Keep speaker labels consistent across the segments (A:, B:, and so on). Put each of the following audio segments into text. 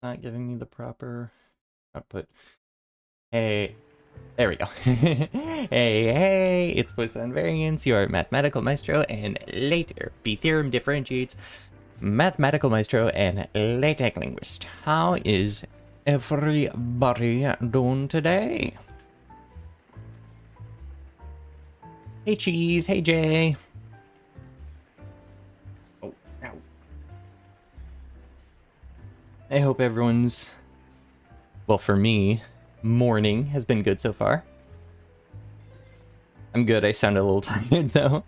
A: Not giving me the proper output. Hey, there we go. Hey, it's Poisson Variance, your mathematical maestro, and later, P theorem differentiates mathematical maestro and LaTeX linguist. How is everybody doing today? Hey, Cheese. Hey, Jay. Oh, ow. I hope everyone's, well, for me, morning has been good so far. I'm good. I sound a little tired, though.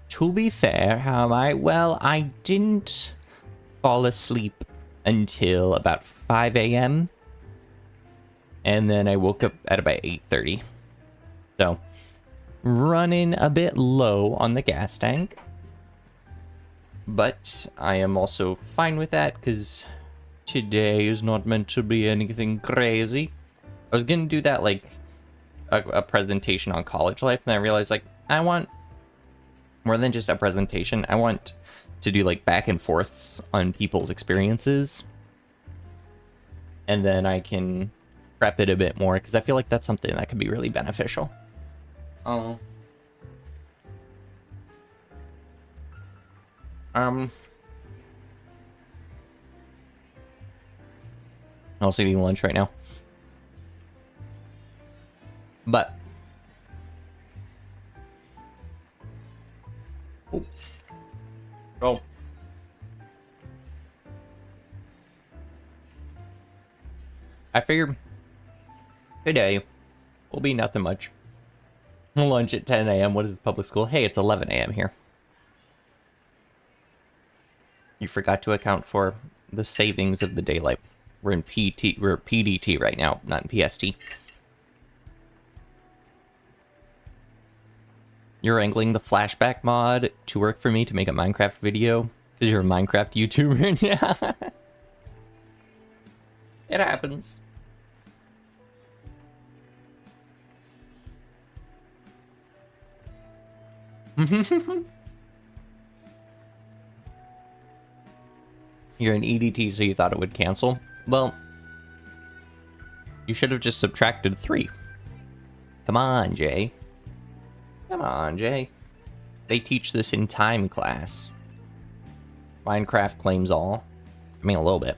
A: To be fair, how am I? Well, I didn't fall asleep until about 5 a.m. And then I woke up at about 8:30. So, running a bit low on the gas tank. But I am also fine with that, because today is not meant to be anything crazy. I was going to do that, like, a presentation on college life, and I realized, like, I want more than just a presentation. I want to do, like, back and forths on people's experiences. And then I can prep it a bit more, because I feel like that's something that could be really beneficial. Oh. I'm also eating lunch right now. But oh. I figured today will be nothing much. Lunch at 10 a.m. What is public school? Hey, it's 11 a.m. here. You forgot to account for the savings of the daylight. We're in PDT right now, not in PST. You're angling the flashback mod to work for me to make a Minecraft video because you're a Minecraft YouTuber. Yeah. It happens. You're an EDT, so you thought it would cancel? Well, you should have just subtracted 3. Come on, Jay. Come on, Jay. They teach this in time class. Minecraft claims all. I mean, a little bit.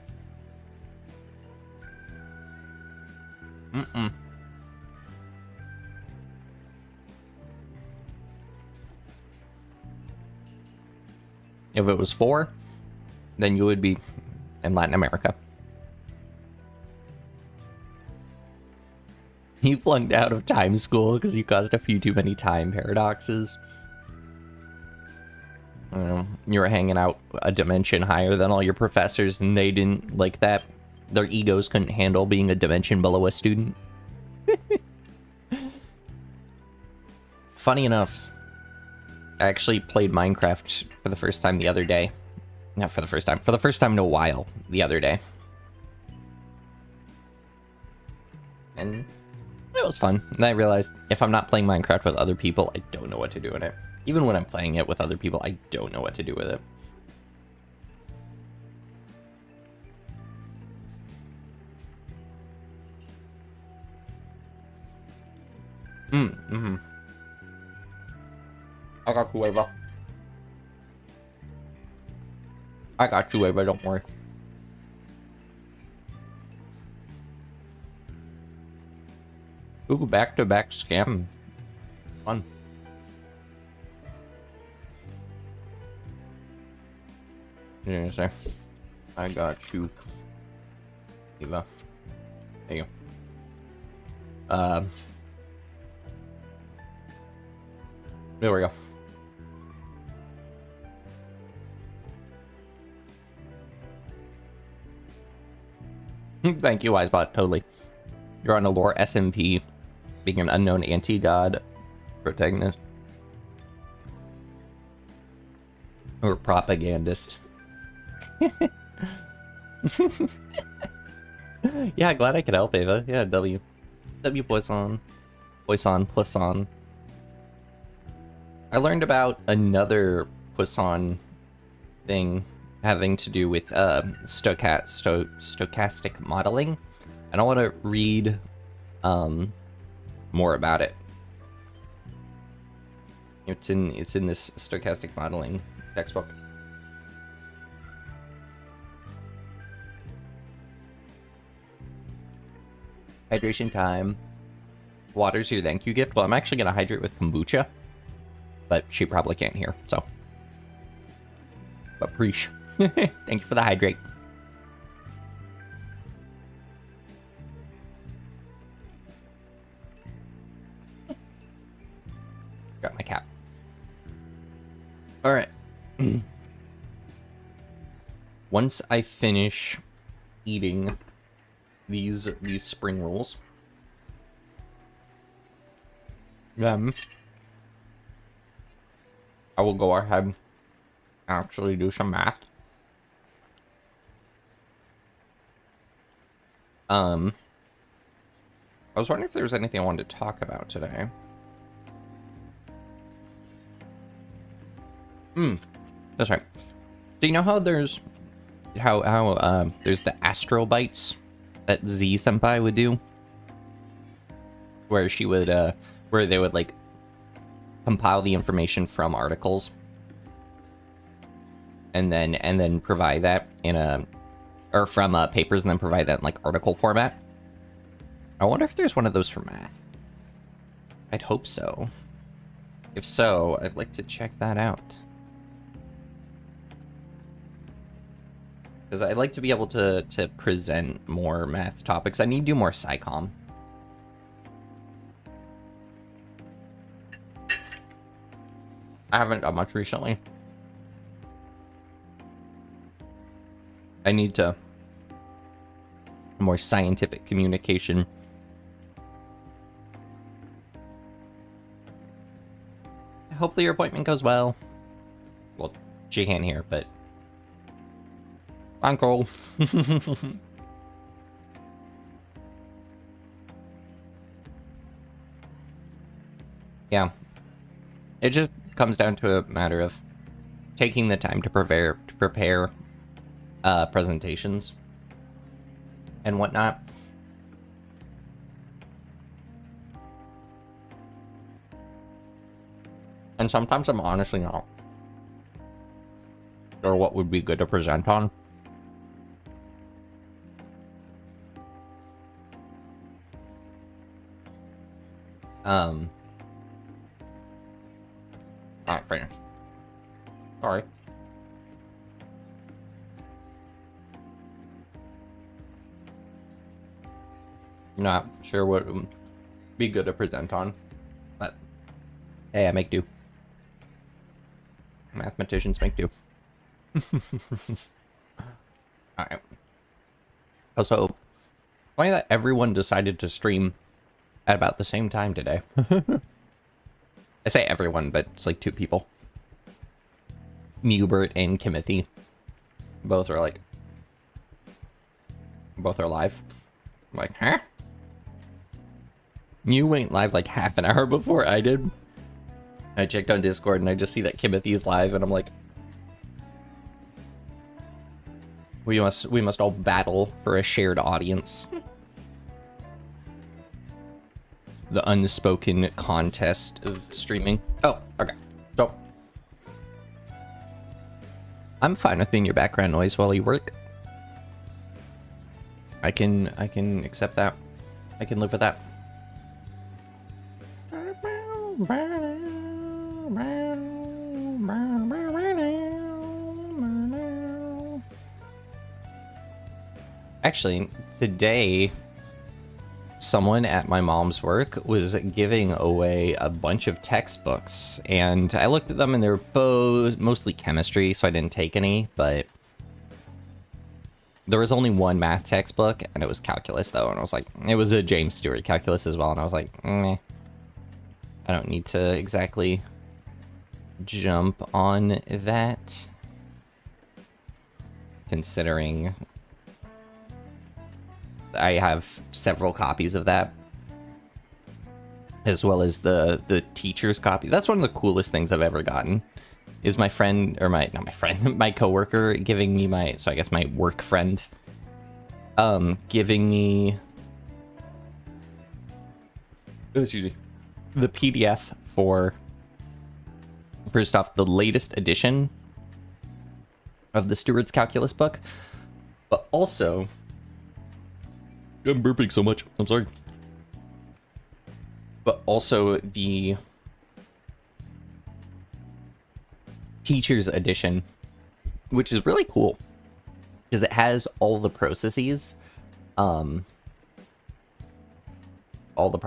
A: If it was 4, then you would be in Latin America. You flunked out of time school because you caused a few too many time paradoxes. You were hanging out a dimension higher than all your professors, and they didn't like that. Their egos couldn't handle being a dimension below a student. Funny enough, I actually played Minecraft for the first time the other day. Not for the first time. For the first time in a while the other day. And it was fun. And I realized if I'm not playing Minecraft with other people, I don't know what to do in it. Even when I'm playing it with other people, I don't know what to do with it. I got you, Ava. I got you, Ava, don't worry. Ooh, back-to-back scam. Fun. Yeah, sir. I got you, Eva. There you go. There we go. Thank you, Wisebot. Totally. You're on a lore SMP, being an unknown anti-god protagonist. Or propagandist. Yeah, glad I could help, Ava. Yeah, W. W Poisson. Poisson. I learned about another Poisson thing having to do with stochastic modeling. And I want to read more about it. It's in this stochastic modeling textbook. Hydration time. Water's your thank you gift. Well, I'm actually gonna hydrate with kombucha, but she probably can't hear, so. But preach. Thank you for the hydrate. Got my cap. All right. Once I finish eating these spring rolls, then I will go ahead and actually do some math. I was wondering if there was anything I wanted to talk about today. That's right. So you know how there's there's the astro bites that Z senpai would do, where she would where they would like compile the information from articles and then provide that in or from papers and then provide that in like article format. I wonder if there's one of those for math. I'd hope so. If so, I'd like to check that out. Because I'd like to be able to present more math topics. I need to do more SciComm. I haven't done much recently. I need to more scientific communication. Hopefully your appointment goes well. Well, she can't hear, but Uncle. Yeah. It just comes down to a matter of taking the time to prepare presentations and whatnot. And sometimes I'm honestly not sure what would be good to present on. Alright, finished. Sorry. Not sure what would be good to present on, but hey, I make do. Mathematicians make do. Alright. Also, funny that everyone decided to stream at about the same time today. I say everyone, but it's like two people. Mubert and Kimothy. Both are live. I'm like, huh? You went live like half an hour before I did. I checked on Discord and I just see that Kimothy's live and I'm like, we must all battle for a shared audience. The unspoken contest of streaming. Oh, okay. So I'm fine with being your background noise while you work. I can accept that. I can live with that. Actually, today someone at my mom's work was giving away a bunch of textbooks, and I looked at them and they were both mostly chemistry, so I didn't take any, but there was only one math textbook and it was calculus though, and I was like, it was a James Stewart calculus as well, and I was like, I don't need to exactly jump on that, considering I have several copies of that, as well as the teacher's copy. That's one of the coolest things I've ever gotten. is my friend, or not my friend, my coworker giving me so I guess my work friend, giving me, excuse me, the PDF for, first off, the latest edition of the Stewart's Calculus book, but also, I'm burping so much, I'm sorry, but also the teacher's edition, which is really cool because it has all the processes, all the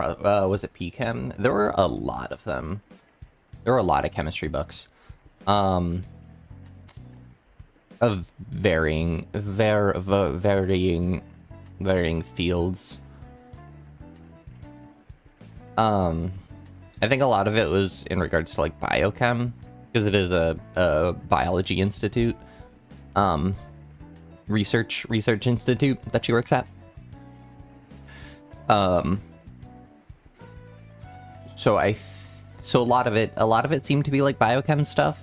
A: was it PChem? There were a lot of them. There were a lot of chemistry books, of varying fields. I think a lot of it was in regards to like biochem, because it is a biology institute, research institute that she works at. So a lot of it seemed to be like biochem stuff.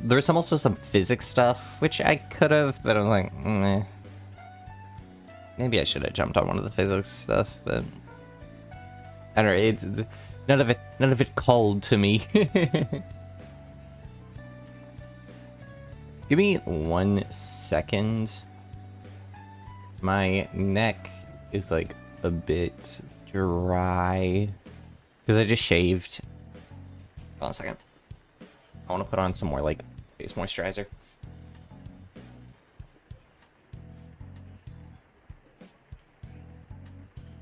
A: There's also some physics stuff, which I could have, but I was like, meh. Maybe I should have jumped on one of the physics stuff, but I don't know. It's none of it called to me. Give me 1 second. My neck is like a bit dry because I just shaved. Hold on a second. I want to put on some more like face moisturizer.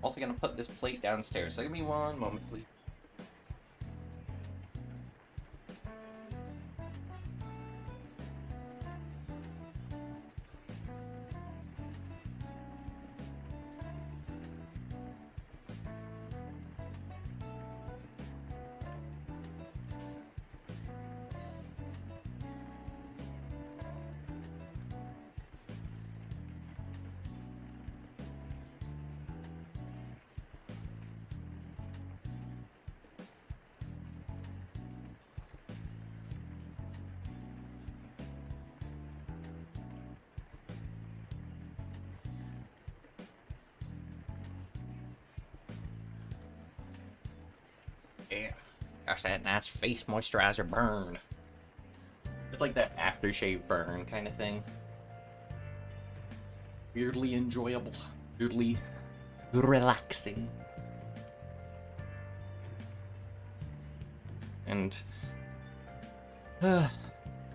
A: Also gonna put this plate downstairs, so give me 1 moment, please. Yeah, gosh, that nice face moisturizer burn. It's like that aftershave burn kind of thing. Weirdly enjoyable, weirdly relaxing. And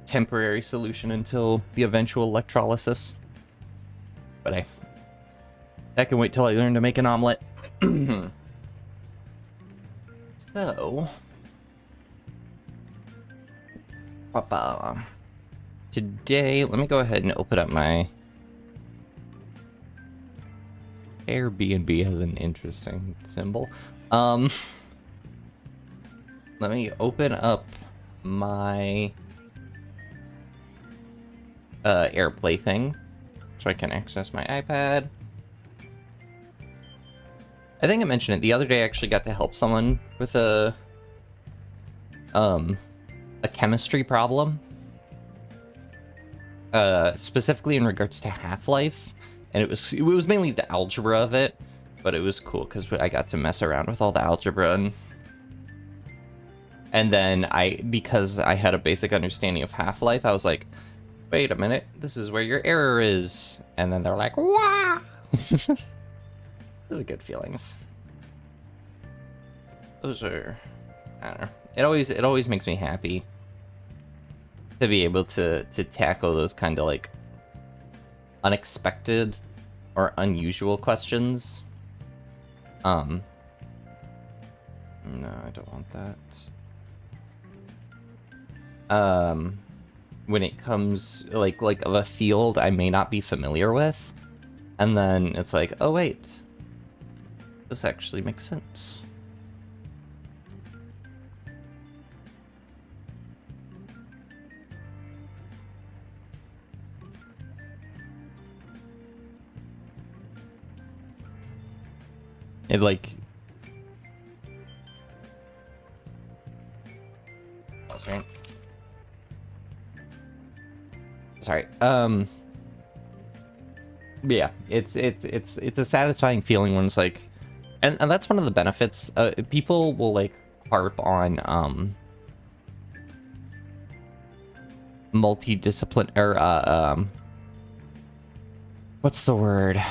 A: temporary solution until the eventual electrolysis. But I can wait till I learn to make an omelet. So, today, let me go ahead and open up my Airbnb. Has an interesting symbol. Let me open up my AirPlay thing so I can access my iPad. I think I mentioned it the other day. I actually got to help someone with a chemistry problem, specifically in regards to half-life, and it was mainly the algebra of it, but it was cool because I got to mess around with all the algebra, and then because I had a basic understanding of half-life, I was like, wait a minute, this is where your error is, and then they're like, wah. Those are good feelings. Those are, I don't know. It always makes me happy to be able to tackle those kind of like unexpected or unusual questions. No, I don't want that. When it comes like of a field I may not be familiar with, and then it's like, oh wait, this actually makes sense. It like pause, right? Sorry. Yeah, it's a satisfying feeling when it's like, and that's one of the benefits. People will like harp on multidiscipline or what's the word?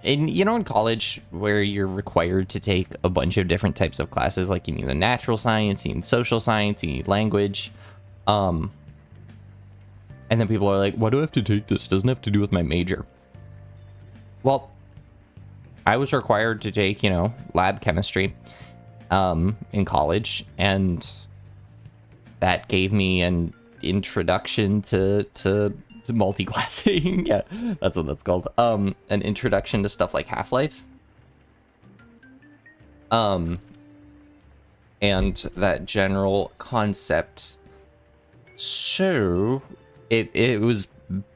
A: In college where you're required to take a bunch of different types of classes, like you need a natural science, you need social science, you need language, and then people are like, why do I have to take this? It doesn't have to do with my major. Well, I was required to take, lab chemistry in college, and that gave me an introduction to multi-classing. Yeah, that's what that's called. An introduction to stuff like Half-Life. And that general concept. So it was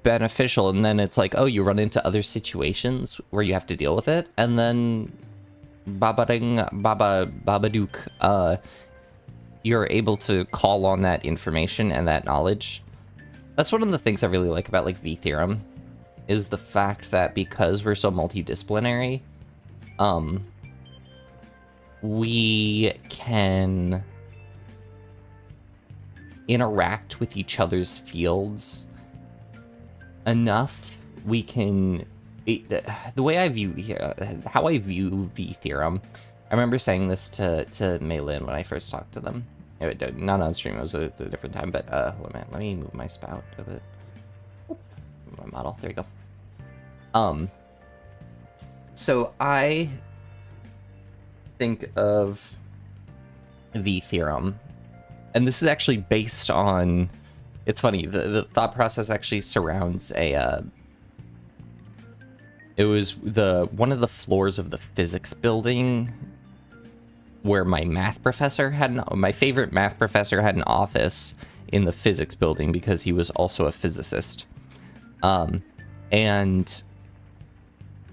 A: beneficial, and then it's like, oh, you run into other situations where you have to deal with it, and then babadook, you're able to call on that information and that knowledge. That's one of the things I really like about like V-theorem, is the fact that because we're so multidisciplinary, we can interact with each other's fields enough. We can, the way I view how I view V-theorem, I remember saying this to Maylin when I first talked to them. Not on stream, it was a different time, but hold on, let me move my spout a bit. Oop, my model, there you go. So I think of V-theorem, and this is actually based on, it's funny, the thought process actually surrounds it was one of the floors of the physics building where my favorite math professor had an office in the physics building because he was also a physicist. And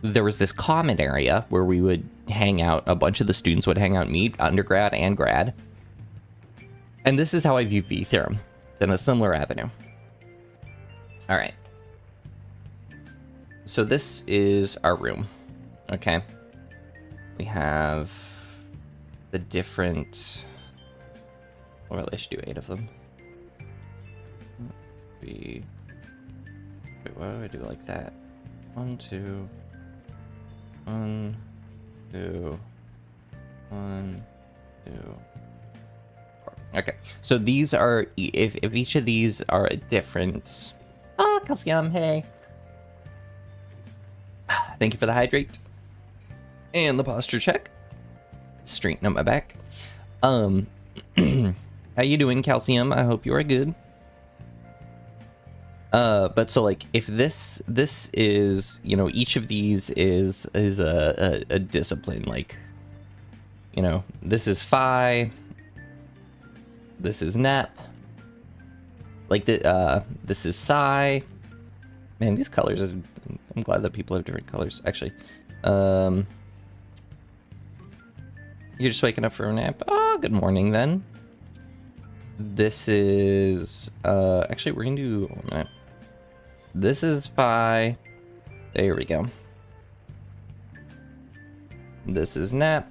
A: there was this common area where we would hang out, a bunch of the students would hang out, meet, undergrad and grad. And this is how I view V-theorem. It's in a similar avenue. All right. So this is our room. Okay. We have the different, well, I should do 8 of them. 3. Wait, why do I do it like that? 1, 2. 1, 2. 1, 2. 4. Okay, so these are, if each of these are a different. Oh, calcium, hey. Thank you for the hydrate and the posture check. Straighten up my back. How you doing, calcium? I hope you are good. But so like, if this is, each of these is a discipline, like, this is phi, this is nap, like this is psi. Man, these colors are, I'm glad that people have different colors, actually. You're just waking up for a nap? Oh, good morning then. This is, actually we're gonna do, this is phi. There we go. This is nap.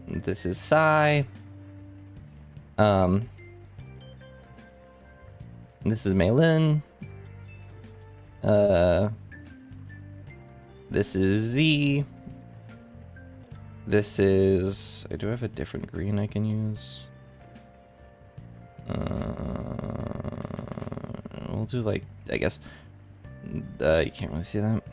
A: This is psi. This is Maylin. This is Z. This is, I do have a different green I can use. We'll do like, I guess, you can't really see that.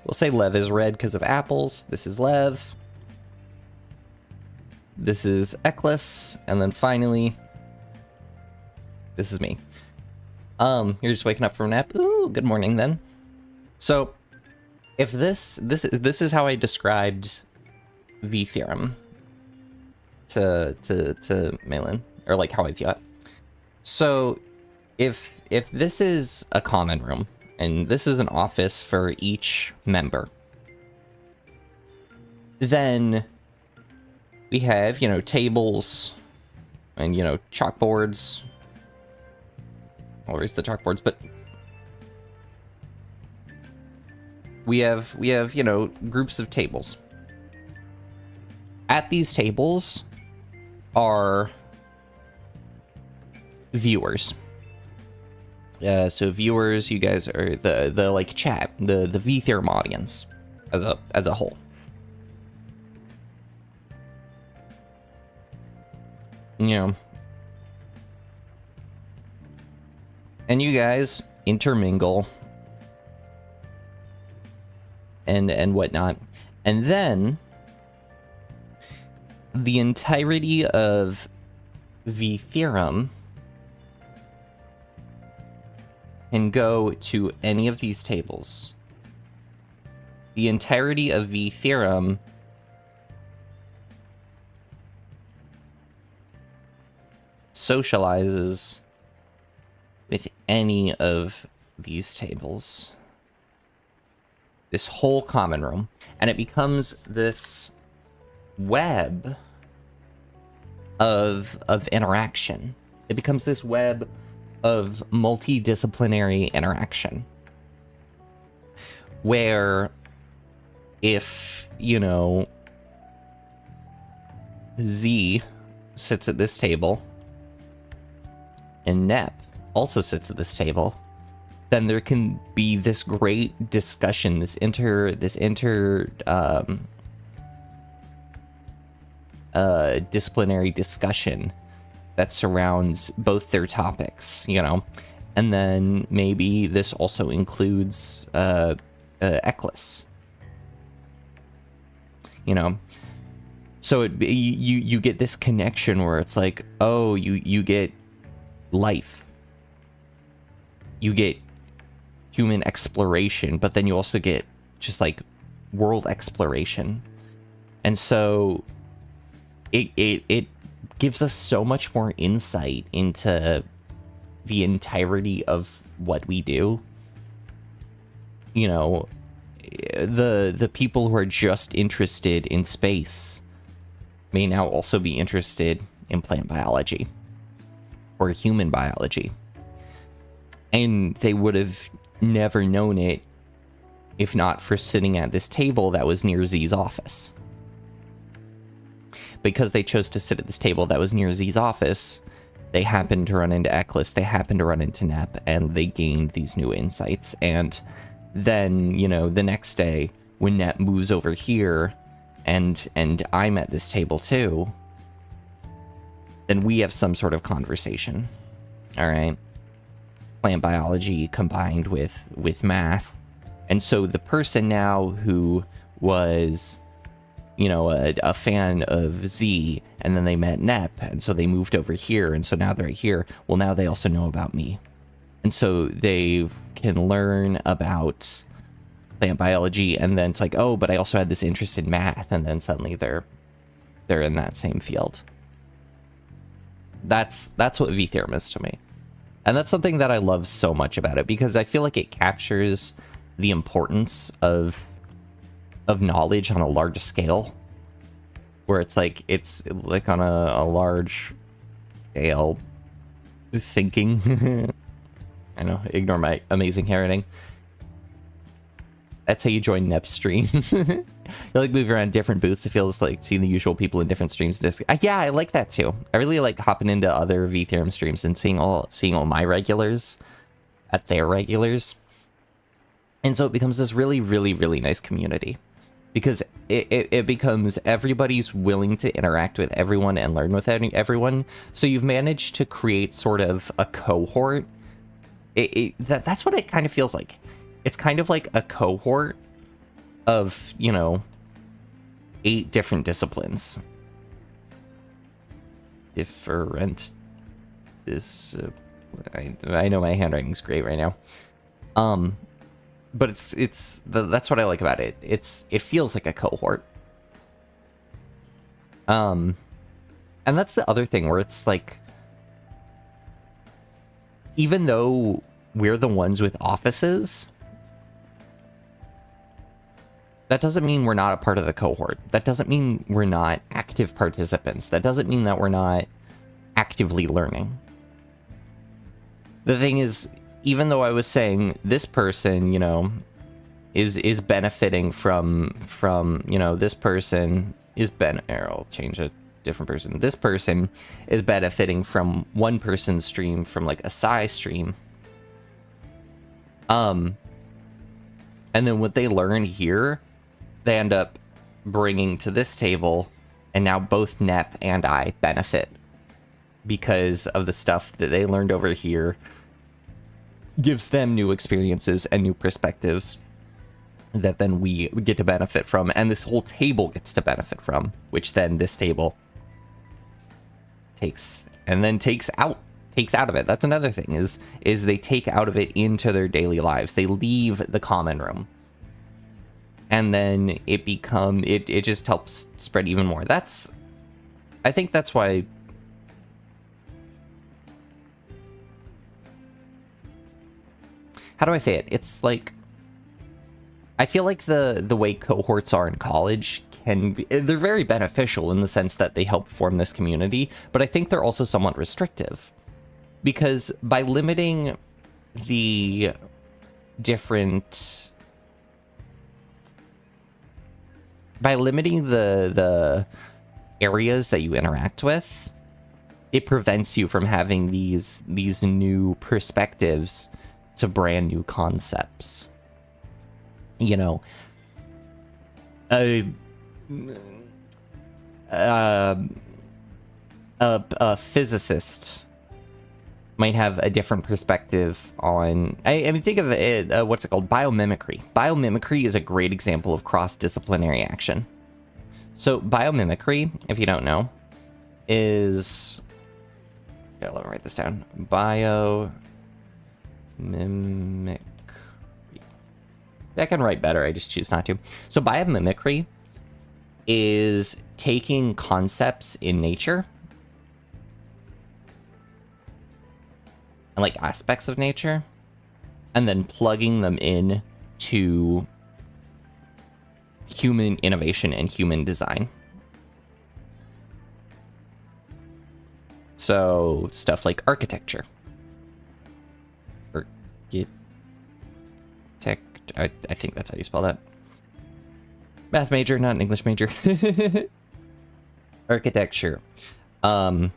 A: We'll say Lev is red because of apples. This is Lev. This is Eklis. And then finally, this is me. You're just waking up from a nap. Ooh, good morning then. So, if this is how I described V-theorem to Maylin, or like how I view it. So, if this is a common room, And this is an office for each member. Then we have, you know, tables and, you know, chalkboards. Well, where's the chalkboards? But we have, you know, groups of tables. At these tables are viewers. So viewers, you guys are the like chat, the V-Theorem audience as a whole. You know. And you guys intermingle and whatnot. And then the entirety of V-Theorem can go to any of these tables. The entirety of V-Theorem socializes with any of these tables. This whole common room. And it becomes this web of interaction. It becomes this web of multidisciplinary interaction. Where if, you know, Z sits at this table and Nep also sits at this table, then there can be this great discussion, this disciplinary discussion that surrounds both their topics, you know. And then maybe this also includes ECLIS, you know. So you get this connection where it's like, oh, you get life, you get human exploration, but then you also get just like world exploration. And so it gives us so much more insight into the entirety of what we do. You know, the people who are just interested in space may now also be interested in plant biology or human biology. And they would have never known it if not for sitting at this table that was near Z's office. Because they chose to sit at this table that was near Z's office, they happened to run into ECLIS, they happened to run into Nep, and they gained these new insights. And then, you know, the next day, when Nep moves over here, and I'm at this table too, then we have some sort of conversation. All right? Plant biology combined with math. And so the person now who was, you know, a fan of Z, and then they met Nep, and so they moved over here, and so now they're here. Well, now they also know about me. And so they can learn about plant biology, and then it's like, oh, but I also had this interest in math, and then suddenly they're in that same field. That's what V-Theorem is to me. And that's something that I love so much about it, because I feel like it captures the importance of knowledge on a large scale, where it's like on a large scale thinking. I know, ignore my amazing handwriting. That's how you join Nep's stream. You like move around different booths. It feels like seeing the usual people in different streams. Yeah, I like that too. I really like hopping into other V-Theorem streams and seeing all my regulars at their regulars. And so it becomes this really, really, really nice community. Because it becomes everybody's willing to interact with everyone and learn with everyone. So you've managed to create sort of a cohort. That's what it kind of feels like. It's kind of like a cohort of, you know, 8 different disciplines. Different. I know my handwriting's great right now. But that's what I like about it. It feels like a cohort. And that's the other thing where it's like, even though we're the ones with offices, that doesn't mean we're not a part of the cohort. That doesn't mean we're not active participants. That doesn't mean that we're not actively learning. The thing is, even though I was saying this person, you know, is benefiting from you know, this person is I'll change a different person. This person is benefiting from one person's stream, from like a Psy stream. And then what they learn here, they end up bringing to this table, and now both Nep and I benefit because of the stuff that they learned over here. Gives them new experiences and new perspectives that then we get to benefit from, and this whole table gets to benefit from, which then this table takes out of it. That's another thing, is they take out of it into their daily lives. They leave the common room, and then it just helps spread even more. I think that's why. How do I say it? It's like, I feel like the way cohorts are in college they're very beneficial in the sense that they help form this community, but I think they're also somewhat restrictive, because by limiting the the areas that you interact with, it prevents you from having these new perspectives to brand new concepts. You know, a physicist might have a different perspective on. I mean, think of it. What's it called? Biomimicry. Biomimicry is a great example of cross-disciplinary action. So biomimicry, if you don't know, is. Okay, let me write this down. Biomimicry. I can write better, I just choose not to. So biomimicry is taking concepts in nature and like aspects of nature and then plugging them in to human innovation and human design. So stuff like architecture. I think that's how you spell that. Math major, not an English major. Architecture. What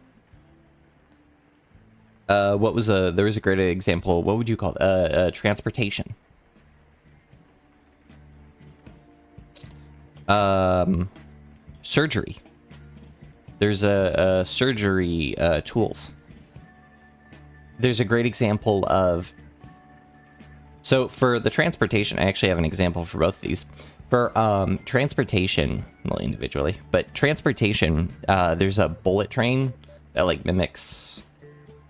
A: was there was a great example. What would you call it? Transportation. Surgery. There's a surgery tools. There's a great example of. So for the transportation, I actually have an example for both of these. For transportation, well, individually, but transportation, there's a bullet train that like mimics,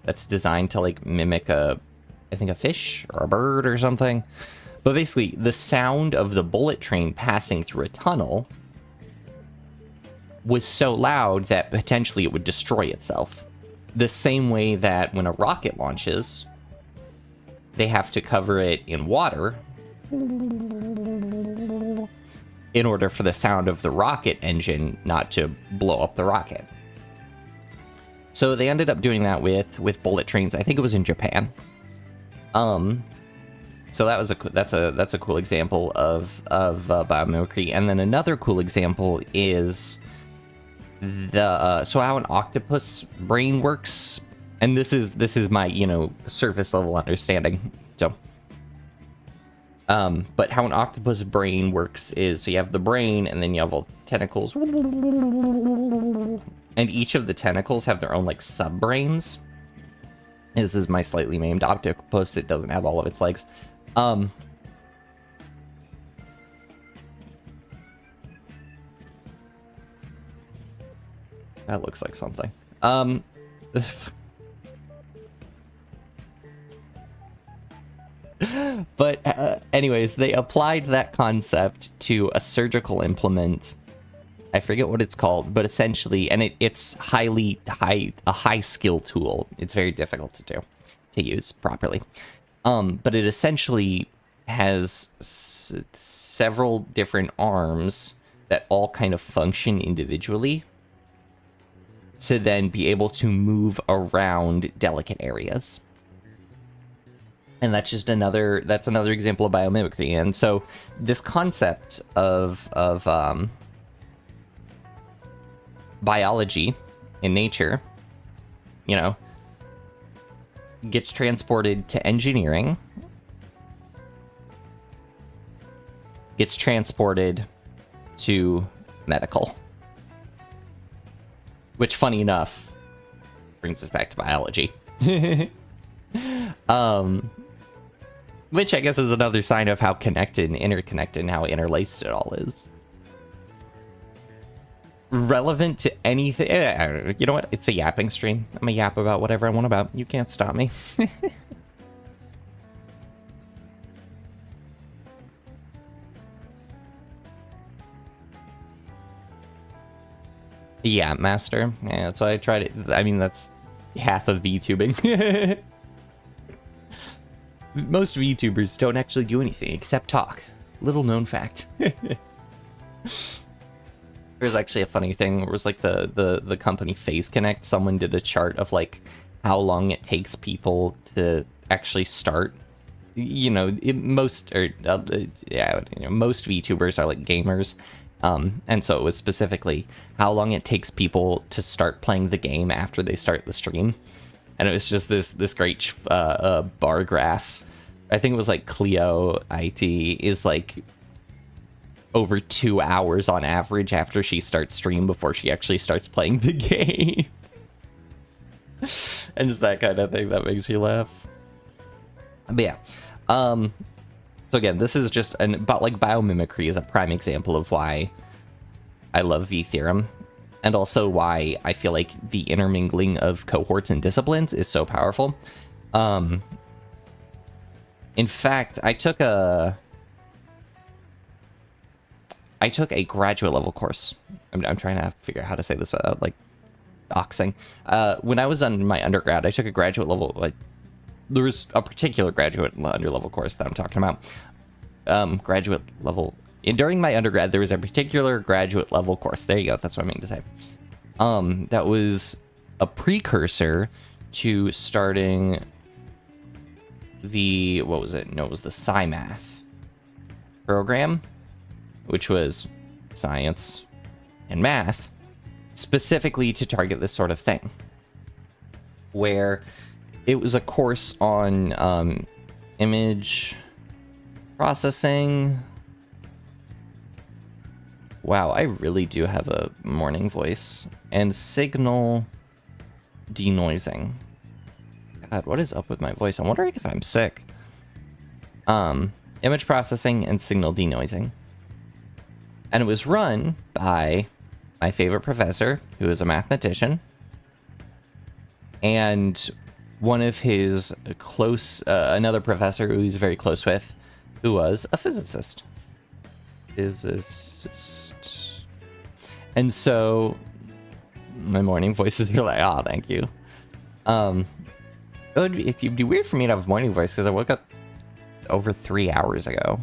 A: that's designed to like mimic I think a fish or a bird or something. But basically, the sound of the bullet train passing through a tunnel was so loud that potentially it would destroy itself. The same way that when a rocket launches, they have to cover it in water in order for the sound of the rocket engine not to blow up the rocket. So they ended up doing that with bullet trains. I think it was in Japan. So that's a cool example of biomimicry. And then another cool example is so how an octopus brain works. And this is my, you know, surface level understanding. So, but how an octopus brain works is, so you have the brain, and then you have all tentacles, and each of the tentacles have their own like sub brains. This is my slightly maimed octopus. It doesn't have all of its legs. That looks like something. But anyways, they applied that concept to a surgical implement. I forget what it's called, but essentially, and it's a high skill tool. It's very difficult to use properly. But it essentially has several different arms that all kind of function individually to then be able to move around delicate areas. And that's just another example of biomimicry. And so this concept of biology in nature, you know, gets transported to engineering, gets transported to medical, which, funny enough, brings us back to biology. Which I guess is another sign of how connected and interconnected and how interlaced it all is. Relevant to anything. You know what? It's a yapping stream. I'm a yap about whatever I want about. You can't stop me. Yeah, master. Yeah, that's why I tried it. I mean, that's half of VTubing. Most VTubers don't actually do anything except talk. Little known fact. There's actually a funny thing where it was like the company Phase Connect. Someone did a chart of like how long it takes people to actually start. You know, most VTubers are like gamers. And so it was specifically how long it takes people to start playing the game after they start the stream. And it was just this great bar graph. I think it was like Cleo IT is like over 2 hours on average after she starts stream before she actually starts playing the game. And just that kind of thing that makes you laugh. But yeah. So again, this is just but like biomimicry is a prime example of why I love V-theorem, and also why I feel like the intermingling of cohorts and disciplines is so powerful. In fact, I took a graduate level course. I'm trying to figure out how to say this without like doxing. When I was on my undergrad, I took a graduate level, like there was a particular graduate underlevel course that I'm talking about. Graduate level. During my undergrad, there was a particular graduate level course. There you go. That's what I mean to say. That was a precursor to starting the, what was it? No, it was the SciMath program, which was science and math, specifically to target this sort of thing, where it was a course on image processing. Wow, I really do have a morning voice. And signal denoising. God, what is up with my voice? I'm wondering if I'm sick. Image processing and signal denoising. And it was run by my favorite professor, who is a mathematician, and one of his another professor who he's very close with, who was a physicist. And so my morning voices are like, oh, thank you. It'd be weird for me to have a morning voice because I woke up over 3 hours ago.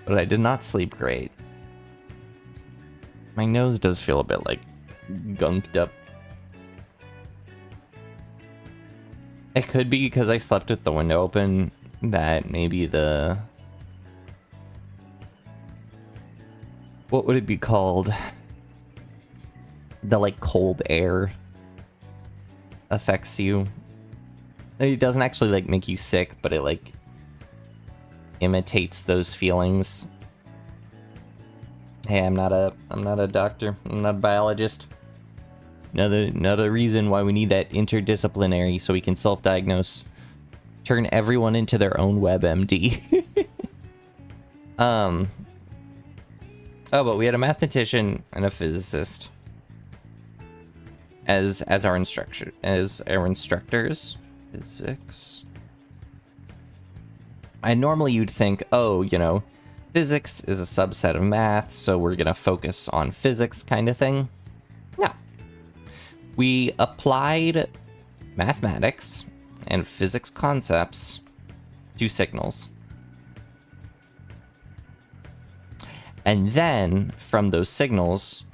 A: But I did not sleep great. My nose does feel a bit like gunked up. It could be because I slept with the window open, that maybe the... what would it be called? The, like, cold air affects you. It doesn't actually, like, make you sick, but it, like, imitates those feelings. Hey, I'm not a doctor. I'm not a biologist. Another reason why we need that interdisciplinary so we can self-diagnose. Turn everyone into their own WebMD. Oh, but we had a mathematician and a physicist as our instructors. Physics. And normally you'd think, oh, you know, physics is a subset of math, so we're gonna focus on physics kind of thing. No. We applied mathematics and physics concepts to signals. And then, from those signals,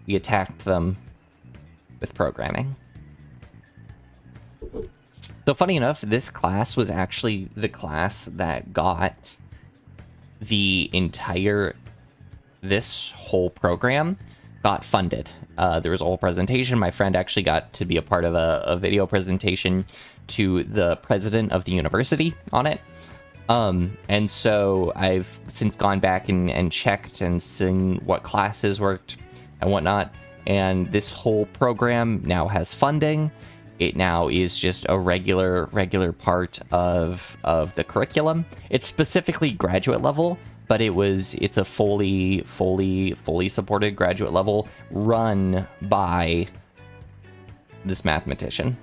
A: we attacked them with programming. So funny enough, this class was actually the class that got this whole program got funded. There was a whole presentation. My friend actually got to be a part of a video presentation to the president of the university on it. And so I've since gone back and checked and seen what classes worked and whatnot. And this whole program now has funding. It now is just a regular part of the curriculum. It's specifically graduate level, but it's a fully supported graduate level run by this mathematician.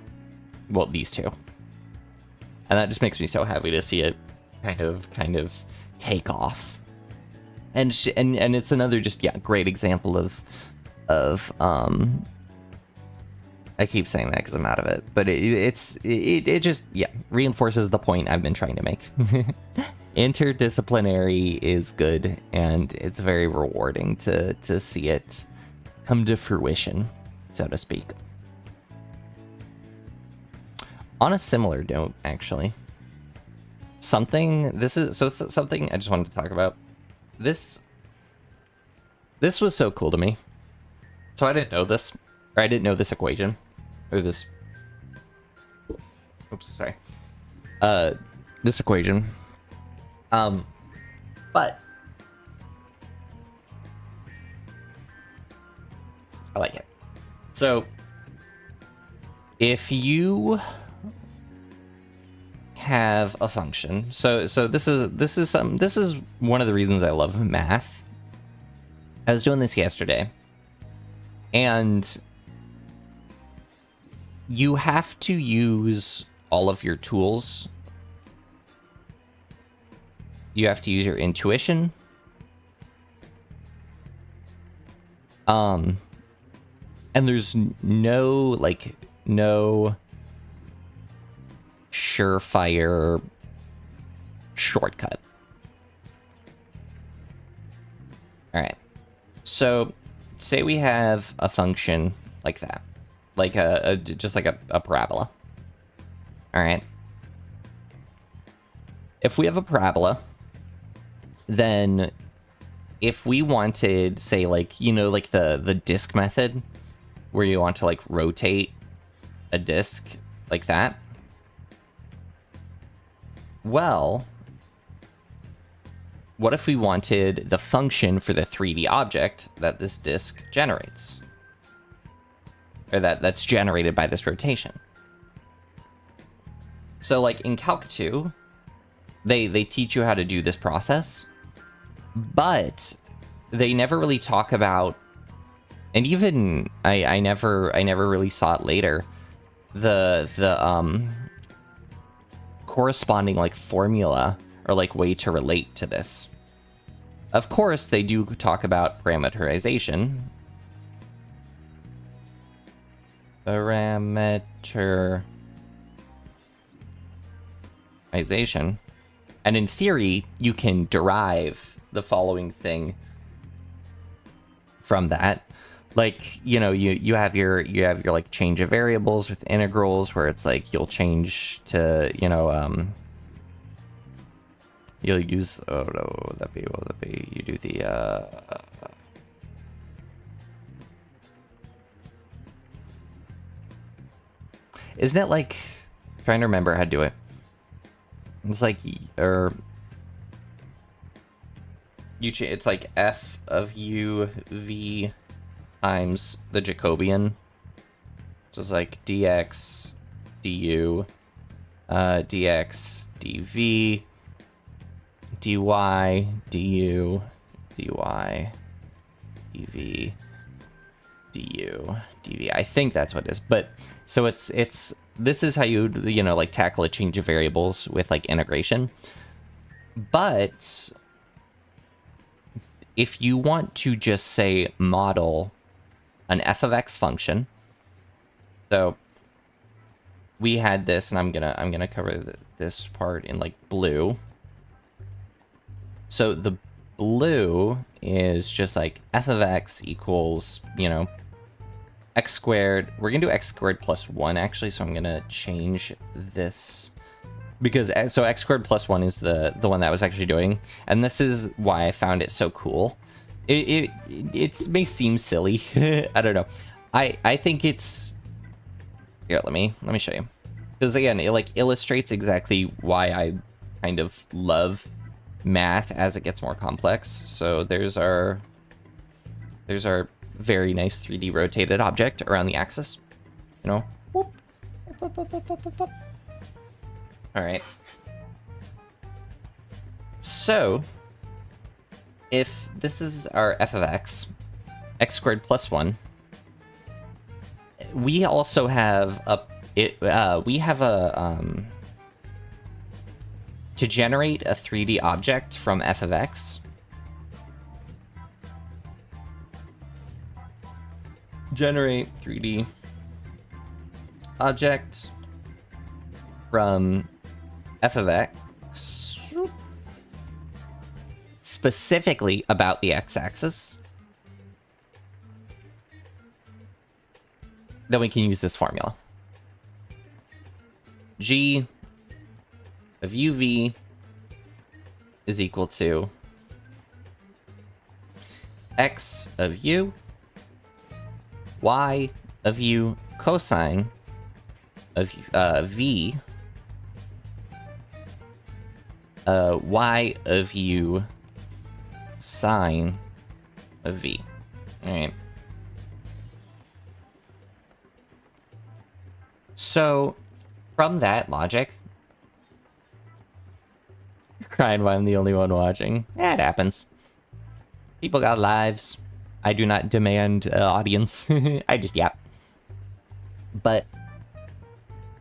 A: Well, these two. And that just makes me so happy to see it kind of take off. And it's another just great example of I keep saying that because I'm out of it, but it just reinforces the point I've been trying to make. Interdisciplinary is good, and it's very rewarding to see it come to fruition, so to speak. On a similar note, actually, something I just wanted to talk about. This was so cool to me. So I didn't know this, or I didn't know this equation, or this. Oops, sorry. This equation. But I like it. So if you have a function, so this is one of the reasons I love math. I was doing this yesterday, and you have to use all of your tools. You have to use your intuition. And there's no surefire shortcut. All right. So say we have a function like that, like just like a parabola. All right. If we have a parabola, then if we wanted, say, like the disk method, where you want to like rotate a disk like that, well, what if we wanted the function for the 3D object that this disk generates, or that's generated by this rotation? So like in Calc 2, they teach you how to do this process, but they never really talk about, and even I never really saw it later, the corresponding like formula or like way to relate to this. Of course, they do talk about parameterization. And in theory, you can derive the following thing from that. Like, you have your like change of variables with integrals, where it's like you'll change to, you'll use, oh no, what would that be? You do the, isn't it like, I'm trying to remember how to do it. It's like, it's like f of u v times the Jacobian. So it's like dx du, dx dv, dy du, dy dv, du dv. I think that's what it is. But so it's this is how you like tackle a change of variables with like integration. But if you want to just say model an f of x function, so we had this, and I'm gonna cover this part in like blue. So the blue is just like f of x equals, you know, x squared. We're gonna do x squared plus 1 actually, so I'm gonna change this because so x squared plus 1 is the one that I was actually doing, and this is why I found it so cool. It may seem silly. I don't know. I think it's here. Let me show you, because again, it like illustrates exactly why I kind of love math as it gets more complex. So there's our very nice 3D rotated object around the axis. You know. Whoop. All right. So if this is our f of x, x squared plus 1, we also have to generate a 3D object from f of x. Generate 3D object from f of x, specifically about the x-axis. Then we can use this formula. G of uv is equal to x of u, y of u cosine of v, y of u sine of v. All right. So from that logic, you're crying why I'm the only one watching. Yeah, it happens. People got lives. I do not demand audience. I just yap. But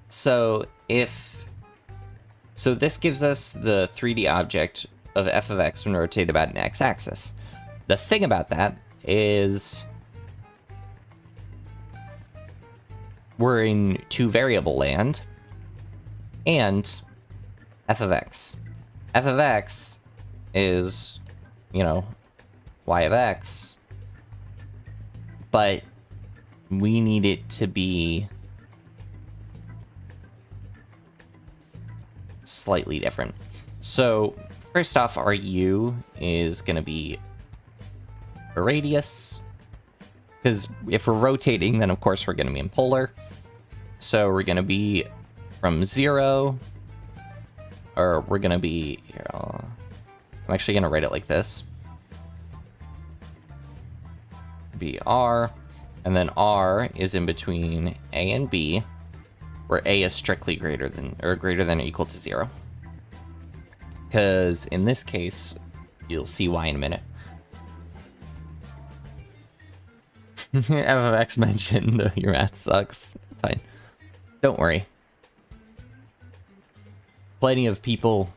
A: so this gives us the 3D object of f of x when rotated about an x-axis. The thing about that is we're in two variable land, and f of x. F of x is, you know, y of x, but we need it to be slightly different. So first off, our u is going to be a radius, because if we're rotating, then of course we're going to be in polar. So we're going to be from 0, or we're going to be here. I'm actually going to write it like this. Be r, and then r is in between a and b, where a is strictly greater than or equal to 0. Because in this case, you'll see why in a minute. f of x mentioned, though your math sucks. It's fine. Don't worry. Plenty of people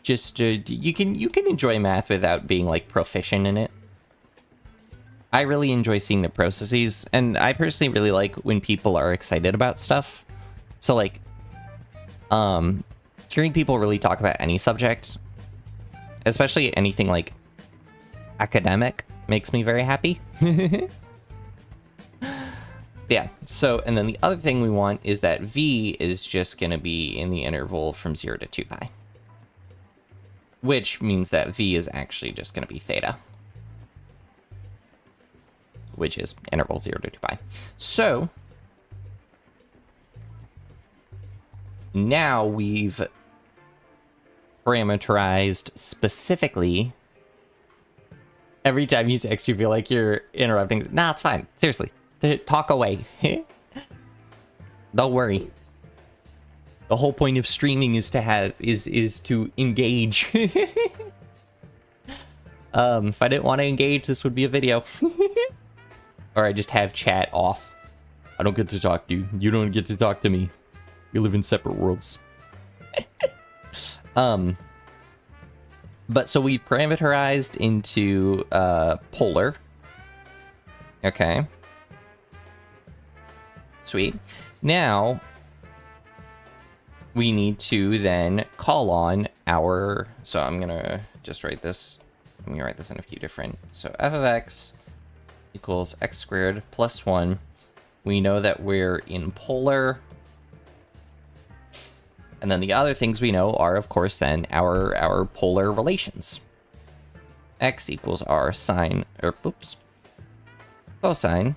A: just you can enjoy math without being like proficient in it. I really enjoy seeing the processes, and I personally really like when people are excited about stuff. So like hearing people really talk about any subject, especially anything like academic, makes me very happy. Yeah, so, and then the other thing we want is that v is just going to be in the interval from 0 to 2 pi. Which means that v is actually just going to be theta. Which is interval 0 to 2 pi. So, now we've parameterized specifically. Every time you text, you feel like you're interrupting. Nah, it's fine. Seriously. Talk away. Don't worry. The whole point of streaming is to have is to engage. If I didn't want to engage, this would be a video. Or I just have chat off. I don't get to talk to you. You don't get to talk to me. We live in separate worlds. But so we've parameterized into polar. Okay. Sweet. Now, we need to then call on our, so I'm gonna just write this, I'm gonna write this in a few different, so f of x equals x squared plus 1. We know that we're in polar. And then the other things we know are, of course, then our polar relations. X equals r sine, or oops, cosine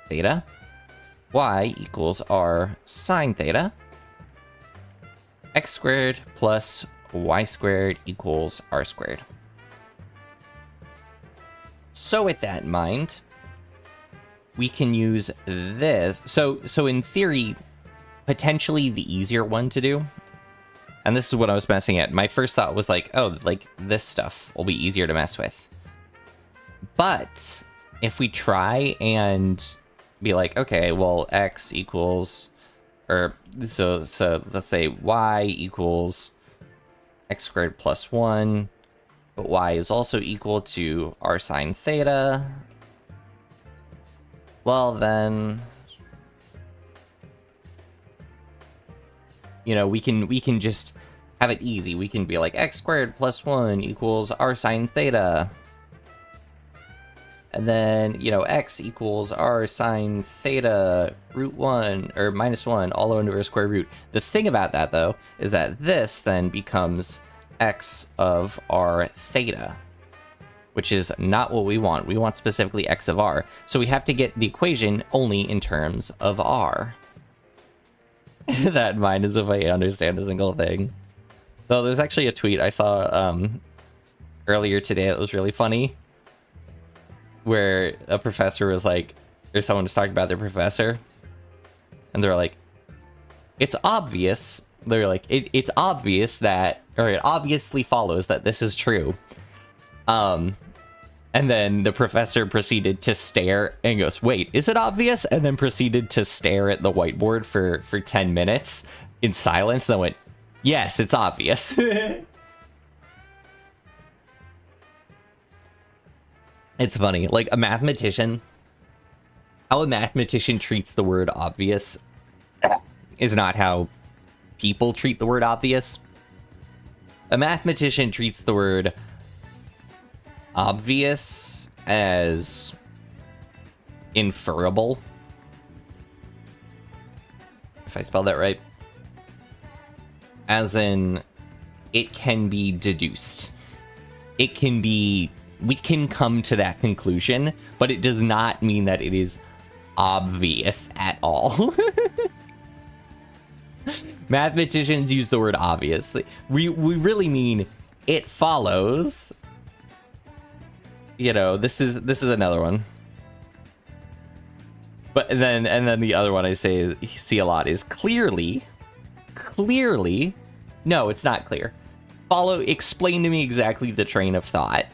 A: theta. Y equals r sine theta. X squared plus y squared equals r squared. So with that in mind, we can use this. So in theory, potentially the easier one to do, and this is what I was messing at. My first thought was like, oh, like this stuff will be easier to mess with. But if we try and be like, okay, well, x equals, or so let's say y equals x squared plus 1, but y is also equal to r sine theta. Well, then, you know, we can just have it easy. We can be like x squared plus 1 equals r sine theta. And then, you know, x equals r sine theta root 1, or minus 1, all under a square root. The thing about that, though, is that this then becomes x of r theta, which is not what we want. We want specifically x of r. So we have to get the equation only in terms of r. That in mind as if I understand a single thing. Though there's actually a tweet I saw earlier today that was really funny, where a professor was like, or someone was talking about their professor, and they're like, it's obvious, they're like, it's obvious that, or it obviously follows that this is true. And then the professor proceeded to stare and goes, wait, is it obvious? And then proceeded to stare at the whiteboard for 10 minutes in silence, and then went, yes, it's obvious. It's funny, like a mathematician, how a mathematician treats the word obvious is not how people treat the word obvious. A mathematician treats the word obvious as inferable, if I spelled that right. As in, it can be deduced. It can be, we can come to that conclusion, but it does not mean that it is obvious at all. Mathematicians use the word obviously. We really mean it follows. You know, this is another one. But then the other one I see a lot is clearly. No, it's not clear. Explain to me exactly the train of thought.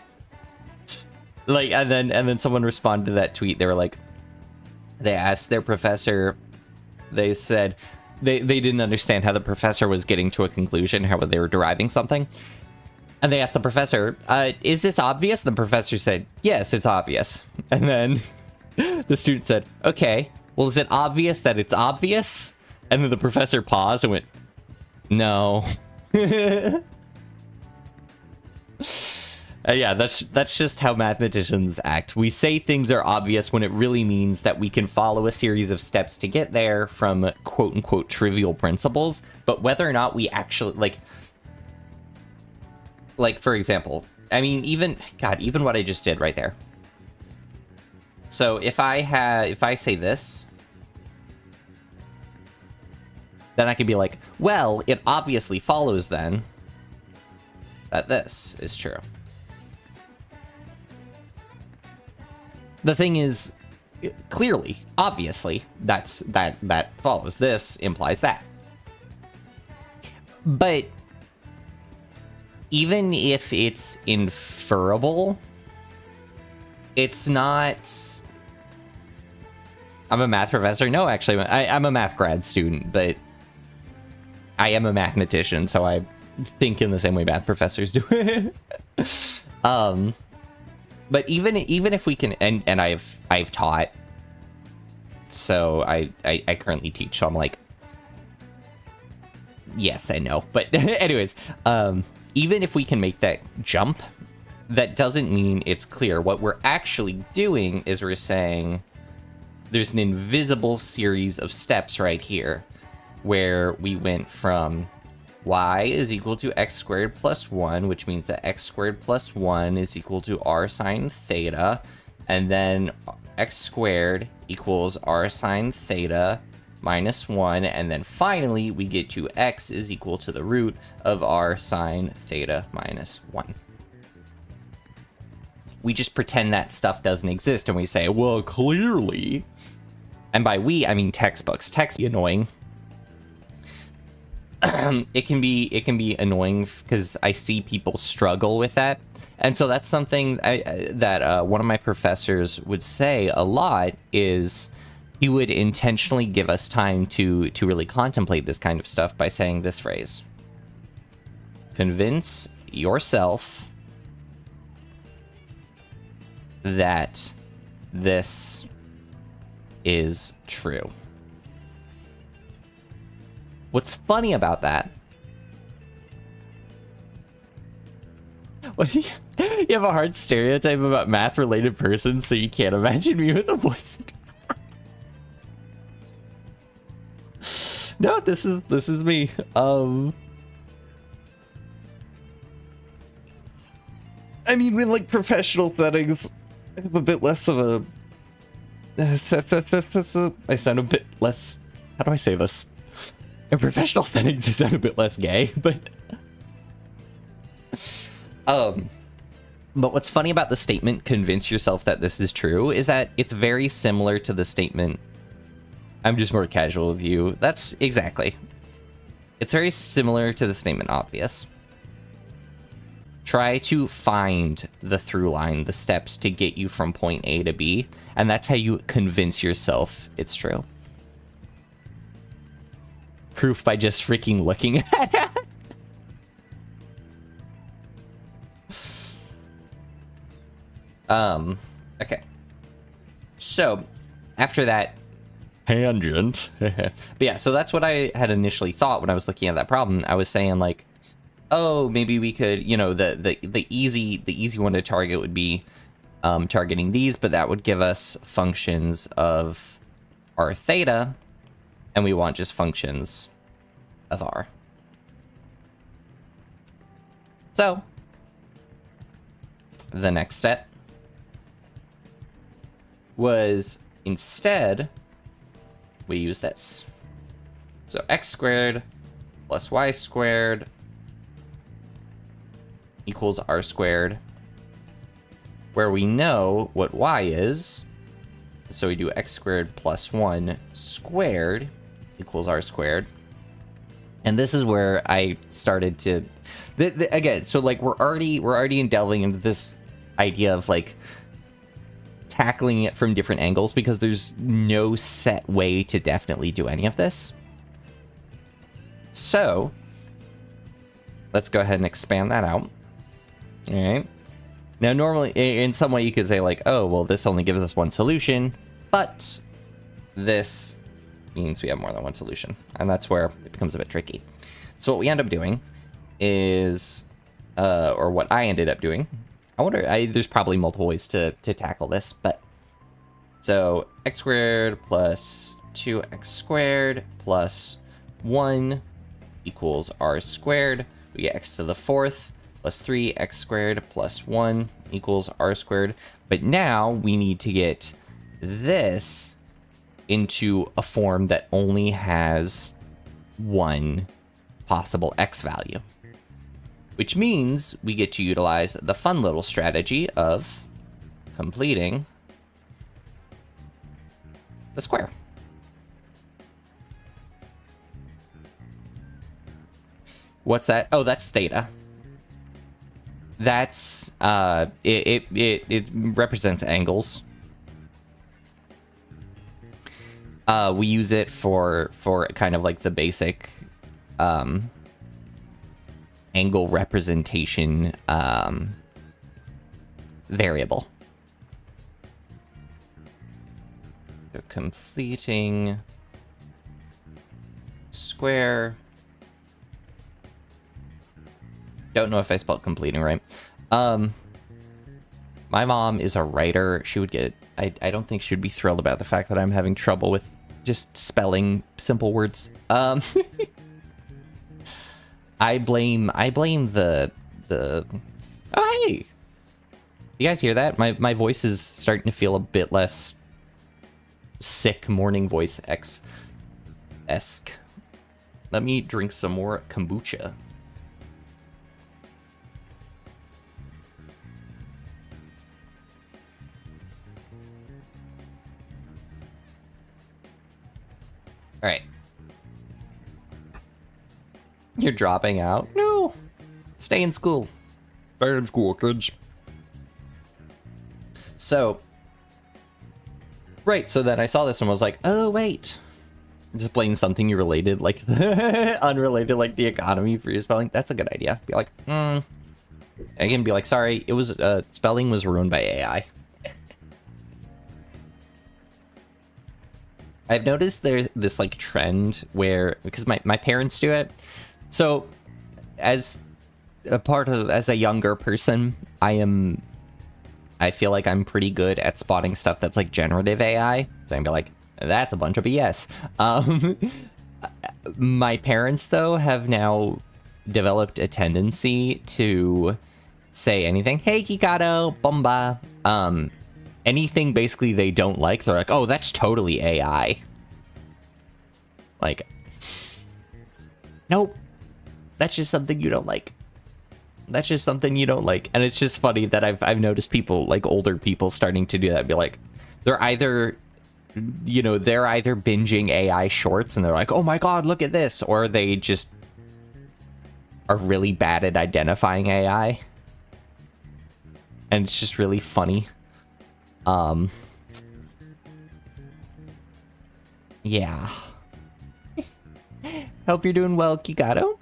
A: Like, and then someone responded to that tweet. They were like, they asked their professor, they said they didn't understand how the professor was getting to a conclusion, how they were deriving something. And they asked the professor, is this obvious? And the professor said, yes, it's obvious. And then the student said, okay, well, is it obvious that it's obvious? And then the professor paused and went, no. Yeah, that's just how mathematicians act. We say things are obvious when it really means that we can follow a series of steps to get there from quote-unquote trivial principles. But whether or not we actually, like for example, I mean, even what I just did right there. So if I say this, then I could be like, well, it obviously follows then that this is true. The thing is, clearly, obviously, that follows. This implies that. But even if it's inferable, it's not... I'm a math professor. No, actually, I'm a math grad student, but I am a mathematician, so I think in the same way math professors do. But even if we can, and I've taught, so I currently teach, so I'm like, yes, I know. But anyways, even if we can make that jump, that doesn't mean it's clear. What we're actually doing is we're saying there's an invisible series of steps right here where we went from y is equal to x squared plus 1, which means that x squared plus 1 is equal to r sine theta, and then x squared equals r sine theta minus 1, and then finally we get to x is equal to the root of r sine theta minus 1. We just pretend that stuff doesn't exist, and we say, well, clearly, and by we, I mean textbooks. Text annoying. It can be annoying because I see people struggle with that, and so that's something that one of my professors would say a lot. Is he would intentionally give us time to really contemplate this kind of stuff by saying this phrase: convince yourself that this is true. What's funny about that? Well, you have a hard stereotype about math-related persons, so you can't imagine me with a voice. No, this is me. I mean, in like professional settings, I have a bit less of a. I sound a bit less. How do I say this? In professional settings, I sound a bit less gay, but. But what's funny about the statement, convince yourself that this is true, is that it's very similar to the statement, I'm just more casual with you. That's exactly. It's very similar to the statement obvious. Try to find the through line, the steps to get you from point A to B, and that's how you convince yourself it's true. Proof by just freaking looking at it. Okay. So, after that tangent. But yeah, so that's what I had initially thought when I was looking at that problem. I was saying like, oh, maybe we could, you know, the easy one to target would be targeting these, but that would give us functions of r theta, and we want just functions of r. So, the next step was instead we use this. So x squared plus y squared equals r squared, where we know what y is. So we do x squared plus 1 squared equals r squared. And this is where I started to again, so like we're already delving into this idea of like tackling it from different angles, because there's no set way to definitely do any of this. So let's go ahead and expand that out. All right. Now, normally, in some way, you could say like, oh, well, this only gives us one solution, but this means we have more than one solution, and that's where it becomes a bit tricky. So what we end up doing is, or what I ended up doing, I wonder, there's probably multiple ways to tackle this, but so x squared plus 2x squared plus 1 equals r squared. We get x to the 4th plus 3x squared plus 1 equals r squared. But now we need to get this into a form that only has one possible x value, which means we get to utilize the fun little strategy of completing the square. What's that? Oh, that's theta. That's it represents angles. We use it for kind of like the basic angle representation variable. So completing square Don't know if I spelled completing right. My mom is a writer. She would get... I don't think she would be thrilled about the fact that I'm having trouble with just spelling simple words. I blame the... Oh, hey! You guys hear that? My voice is starting to feel a bit less sick morning voice esque. Let me drink some more kombucha. All right. You're dropping out? No. Stay in school. Stay in school, kids. So, right, so then I saw this and was like, oh, wait. Just playing something you related, like, unrelated, like the economy for your spelling. That's a good idea. Be like, I can be like, sorry, it was, spelling was ruined by AI. I've noticed there's this, like, trend where, because my parents do it. So, as a younger person, I feel like I'm pretty good at spotting stuff that's like generative AI. So I can be like, that's a bunch of BS. My parents, though, have now developed a tendency to say anything. Hey, Kikado, bomba. Anything basically they don't like, they're like, oh, that's totally AI. Like, nope. That's just something you don't like. That's just something you don't like. And it's just funny that I've noticed people, like older people, starting to do that. Be like, they're either binging AI shorts and they're like, oh my god, look at this. Or they just are really bad at identifying AI. And it's just really funny. Yeah. Hope you're doing well, Kikado.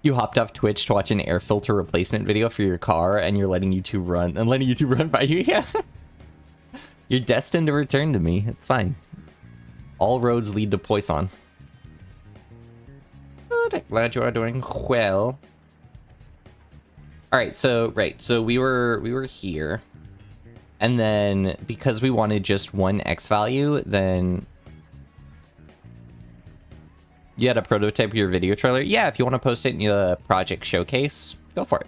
A: You hopped off Twitch to watch an air filter replacement video for your car, and you're letting YouTube run by you. Yeah. You're destined to return to me. It's fine. All roads lead to Poisson. Good. Glad you are doing well. All right. So we were here, and then because we wanted just one X value, then. You had a prototype of your video trailer? Yeah, if you want to post it in the project showcase, go for it.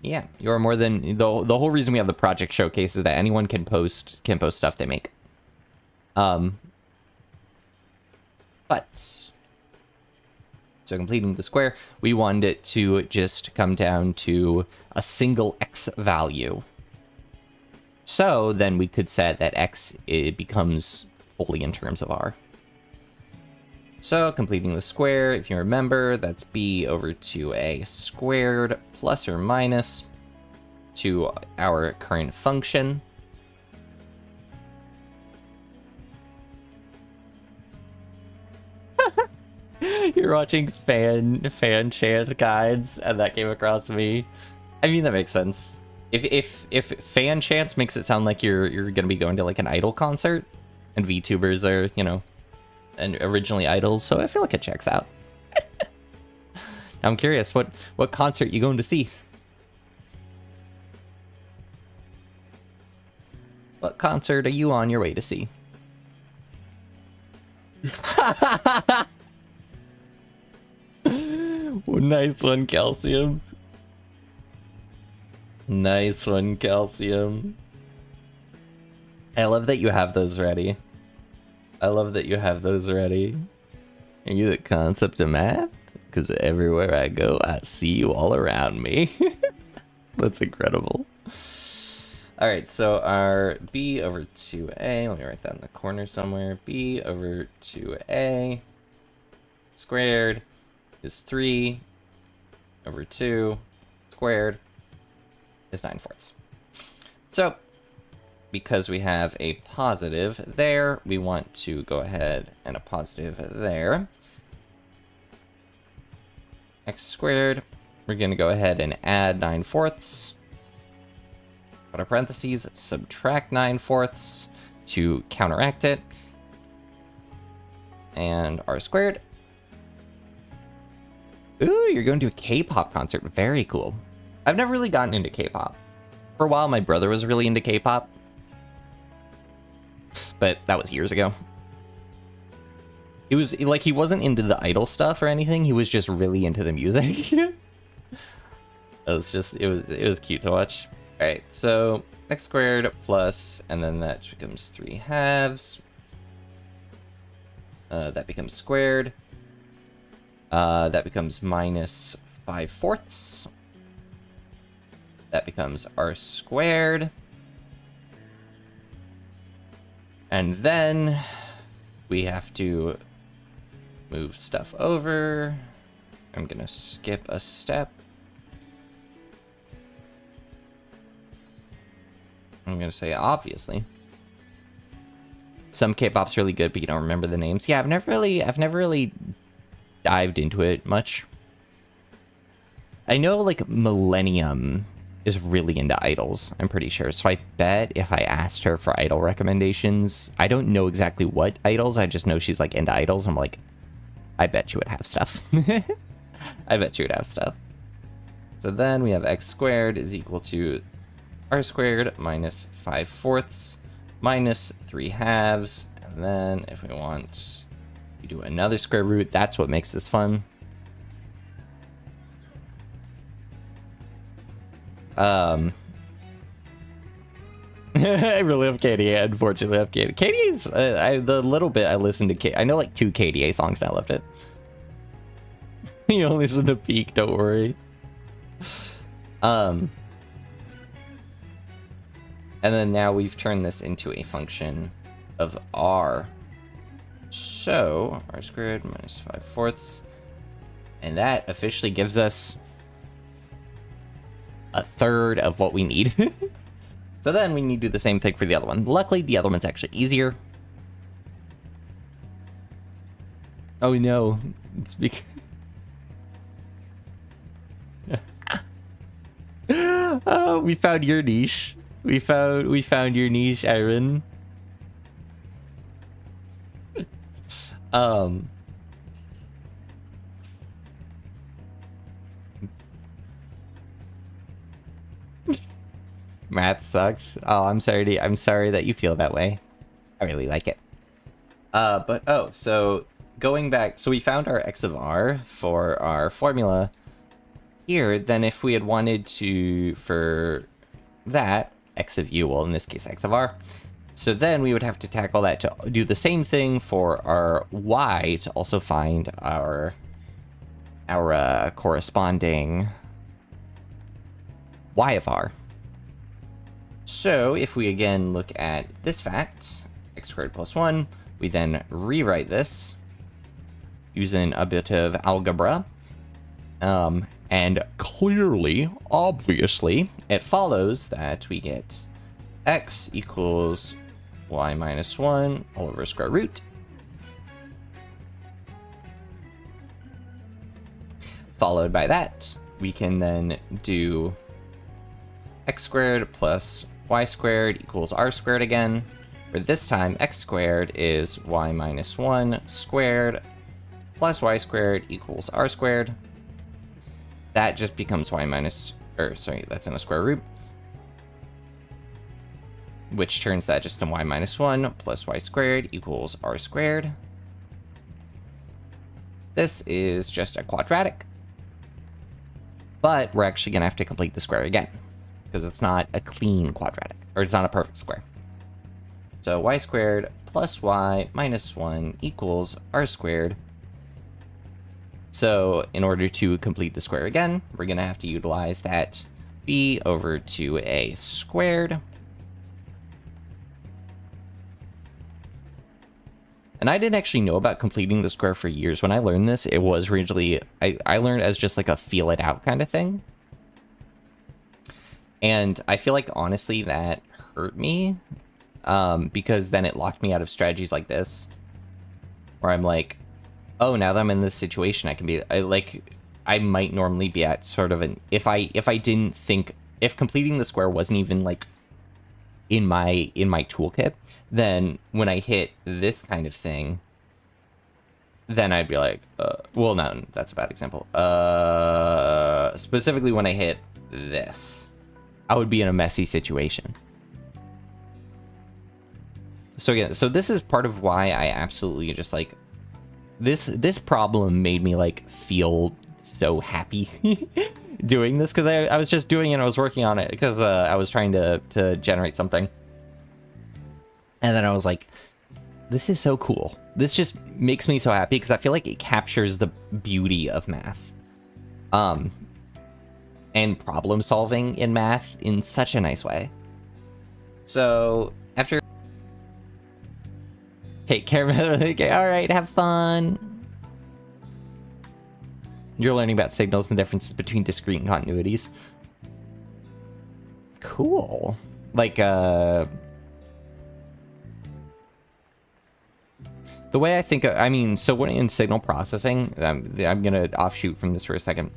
A: Yeah, you're more than... The whole reason we have the project showcase is that anyone can post stuff they make. But... So completing the square, we wanted it to just come down to a single X value. So then we could set that X, it becomes fully in terms of R. So completing the square, if you remember, that's b over 2a squared plus or minus to our current function. You're watching fan chant guides, and that came across me. I mean, that makes sense. If fan chants makes it sound like you're gonna be going to like an idol concert, and VTubers are, you know, and originally idols, so I feel like it checks out. I'm curious, what concert you going to see? What concert are you on your way to see? Nice one, Calcium. Nice one, Calcium. I love that you have those ready. I love that you have those ready. Are you the concept of math? Because everywhere I go, I see you all around me. That's incredible. Alright, so our b over 2a, let me write that in the corner somewhere. B over 2a squared is 3 over 2 squared is 9/4. So, because we have a positive there, we want to go ahead and a positive there. X squared, we're going to go ahead and add 9/4. Put our parentheses, subtract 9/4. to counteract it. And r squared. Ooh, you're going to a K-pop concert. Very cool. I've never really gotten into K-pop. For a while, my brother was really into K-pop. But that was years ago. It was like he wasn't into the idol stuff or anything. He was just really into the music. It was cute to watch. All right, so x squared plus, and then that becomes 3/2. That becomes squared. That becomes minus 5/4. That becomes r squared. And then we have to move stuff over. I'm gonna skip a step. I'm gonna say obviously. Some K-pop's really good, but you don't remember the names. Yeah, I've never really dived into it much. I know like Millennium is really into idols, I'm pretty sure. So I bet if I asked her for idol recommendations, I don't know exactly what idols, I just know she's like into idols. I'm like, I bet you would have stuff. I bet you would have stuff. So then we have x squared is equal to r squared minus 5/4 minus 3/2. And then if we want to do another square root, that's what makes this fun. I really love KDA. Unfortunately, I love KDA. KDA's the little bit I listened to. I know like 2 KDA songs now. Left it. You only listen to Peak. Don't worry. And then now we've turned this into a function of r. So r squared minus 5/4, and that officially gives us a third of what we need. So then we need to do the same thing for the other one. Luckily, the other one's actually easier. Oh no, it's because oh, we found your niche. We found your niche, Aaron. Math sucks. Oh, I'm sorry that you feel that way. I really like it. So going back, so we found our x of r for our formula here. Then if we had wanted to, for that, x of u, well in this case x of r, so then we would have to tackle that to do the same thing for our y to also find our corresponding y of r. So if we again look at this fact, x squared plus 1, we then rewrite this using a bit of algebra. And clearly, obviously, it follows that we get x equals y minus 1 all over square root. Followed by that, we can then do x squared plus y squared equals r squared again. For this time, x squared is y minus 1 squared plus y squared equals r squared. That just becomes y minus, that's in a square root, which turns that just to y minus 1 plus y squared equals r squared. This is just a quadratic, but we're actually going to have to complete the square again, because it's not a clean quadratic, or it's not a perfect square. So y squared plus y minus 1 equals r squared. So in order to complete the square again, we're going to have to utilize that b over 2a squared. And I didn't actually know about completing the square for years. When I learned this, it was originally, I learned as just like a feel it out kind of thing. And I feel like honestly that hurt me, because then it locked me out of strategies like this, where I'm like, oh, now that I'm in this situation, I can be, I might normally be at sort of an, if I didn't think, if completing the square wasn't even like in my toolkit, then when I hit this kind of thing, then I'd be like, well, no, that's a bad example. Specifically when I hit this, I would be in a messy situation. So yeah, so this is part of why I absolutely just like this problem made me like feel so happy doing this, because I was just doing it and I was working on it because I was trying to generate something. And then I was like, this is so cool. This just makes me so happy because I feel like it captures the beauty of math. And problem solving in math in such a nice way. So after take care of it, okay, all right, have fun. You're learning about signals and the differences between discrete and continuities. Cool. Like, the way I think, I mean, so when in signal processing, I'm gonna offshoot from this for a second.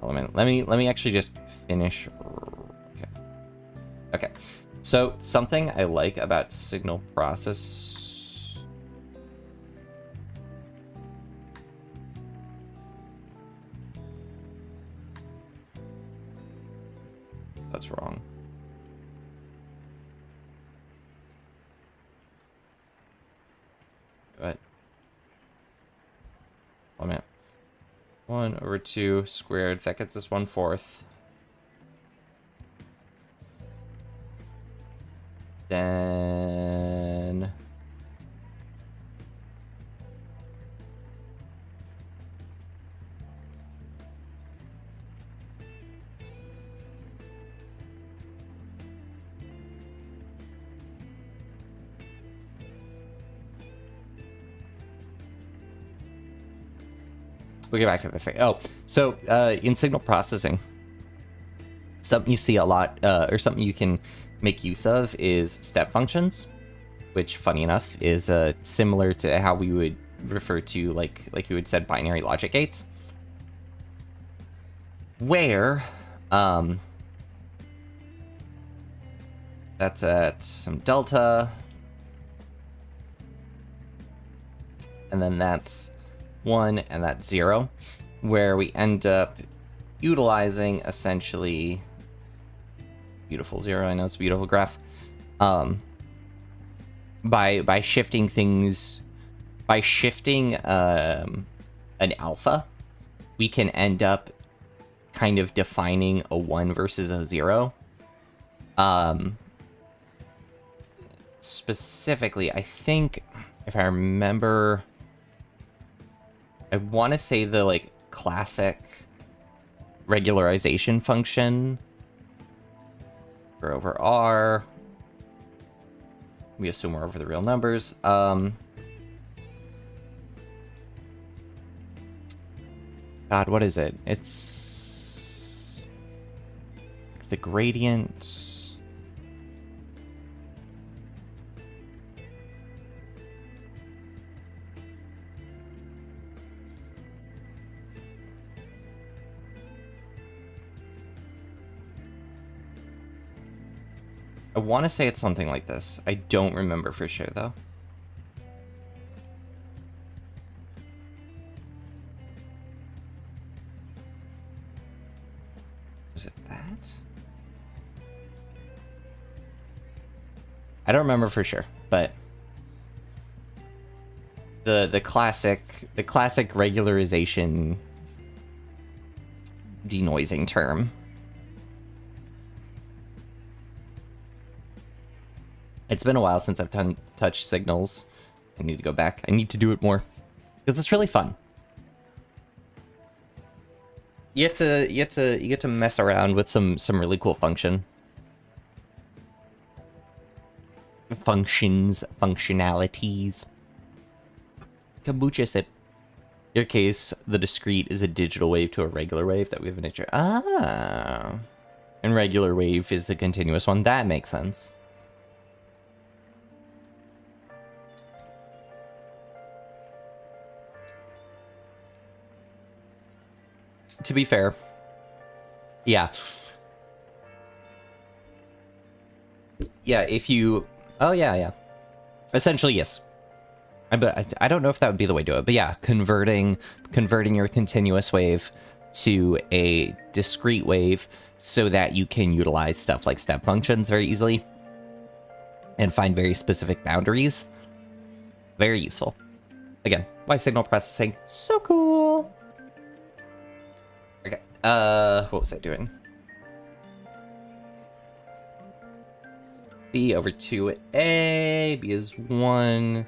A: Hold on a minute. Let me actually just finish. Okay. Okay. So something I like about signal process. That's wrong. But 1 minute. 1/2 squared. That gets us 1/4. Then we'll get back to this thing. Oh, so in signal processing, something you see a lot, or something you can make use of, is step functions, which, funny enough, is similar to how we would refer to, like you had said, binary logic gates, where that's at some delta, and then that's 1, and that's 0, where we end up utilizing essentially beautiful 0. I know it's a beautiful graph. By shifting things, by shifting an alpha, we can end up kind of defining a 1 versus a 0. Specifically, I think, if I remember, I want to say the like classic regularization function for over R. We assume we're over the real numbers. God, what is it? It's the gradient. I want to say it's something like this. I don't remember for sure, though. Was it that? I don't remember for sure, but the classic regularization denoising term. It's been a while since I've touched signals. I need to go back. I need to do it more because it's really fun. You get to mess around with some really cool functionalities. Kombucha sip. In your case, the discrete is a digital wave to a regular wave that we have an integer. Ah, and regular wave is the continuous one. That makes sense. To be fair, yeah. yeah, if you... Oh, yeah. Essentially, yes. I don't know if that would be the way to do it, but yeah, converting your continuous wave to a discrete wave so that you can utilize stuff like step functions very easily and find very specific boundaries. Very useful. Again, why signal processing? So cool. Okay, what was I doing? B over 2a, b is 1,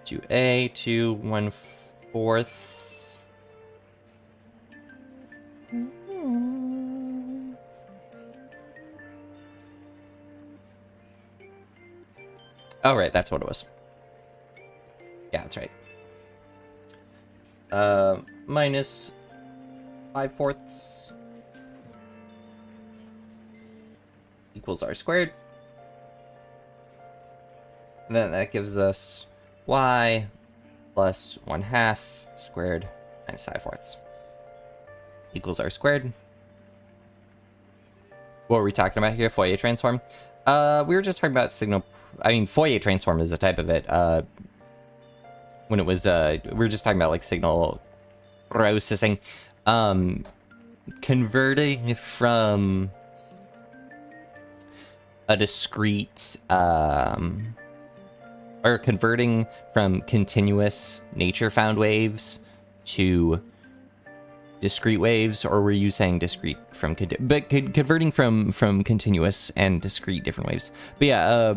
A: 2a, 2, 1/4. Oh, right, that's what it was. Yeah, that's right. Minus 5/4 equals r squared. And then that gives us y plus 1/2 squared minus 5/4 equals r squared. What were we talking about here? Fourier transform? We were just talking about signal... I mean, Fourier transform is a type of it. When it was... we were just talking about, like, signal processing. Converting from a discrete... or converting from continuous nature-found waves to discrete waves, or were you saying discrete from converting from continuous and discrete different waves? But yeah,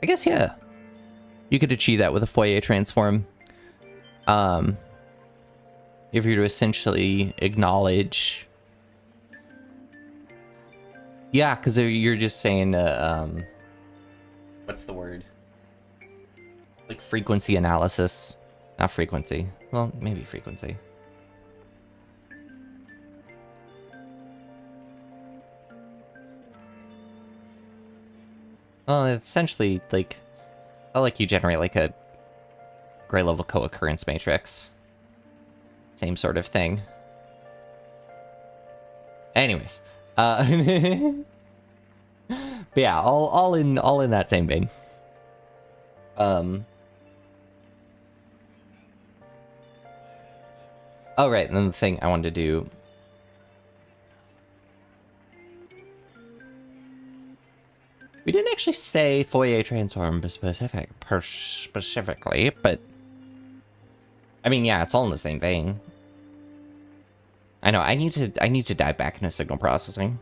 A: I guess yeah, you could achieve that with a Fourier transform. If you were to essentially acknowledge, yeah, because you're just saying, what's the word? Like frequency analysis, not frequency. Well, maybe frequency. Well, it's essentially like, you generate like a gray level co-occurrence matrix. Same sort of thing. Anyways, but yeah, all in that same vein. Oh right, and then the thing I wanted to do. We didn't actually say Fourier transform specifically, but I mean, yeah, it's all in the same vein. I know. I need to dive back into signal processing.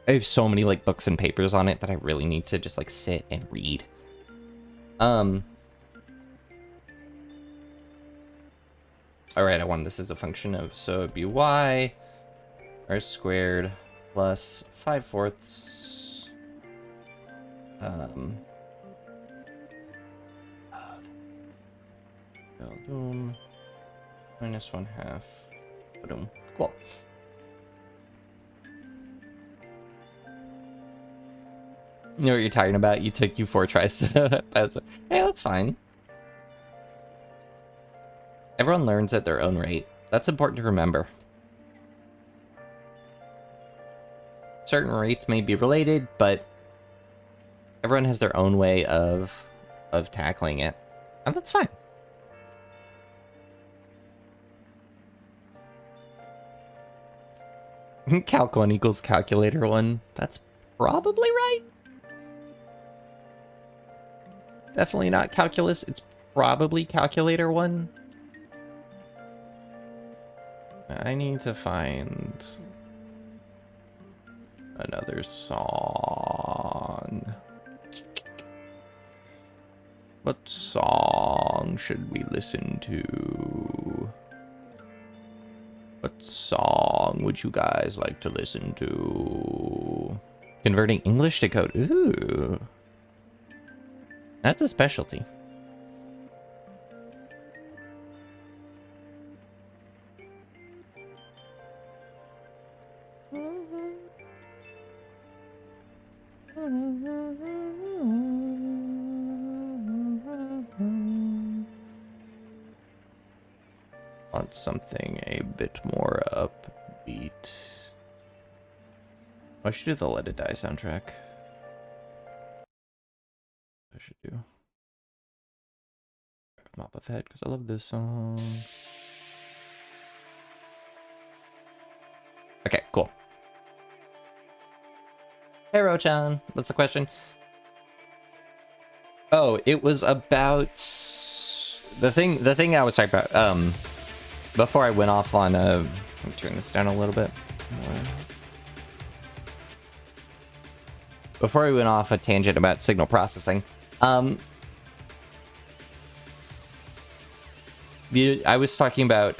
A: I have so many like books and papers on it that I really need to just like sit and read. All right, I want this as a function of, so it'd be y r squared plus 5/4 minus 1/2. Boom. Cool. You know what you're talking about? You took you 4 tries to... Hey, that's fine. Everyone learns at their own rate. That's important to remember. Certain rates may be related, but everyone has their own way of tackling it. And that's fine. Calc 1 equals calculator 1. That's probably right. Definitely not calculus. It's probably calculator 1. I need to find another song. What song should we listen to? What song would you guys like to listen to? Converting English to code. Ooh. That's a specialty. Want something a bit more upbeat. I should do the Let It Die soundtrack. should do Mop of Head because I love this song. Okay, cool. Hey Rochan, what's the question? Oh, it was about the thing I was talking about. Before I went off on let me turn this down a little bit. Before I went off a tangent about signal processing, I was talking about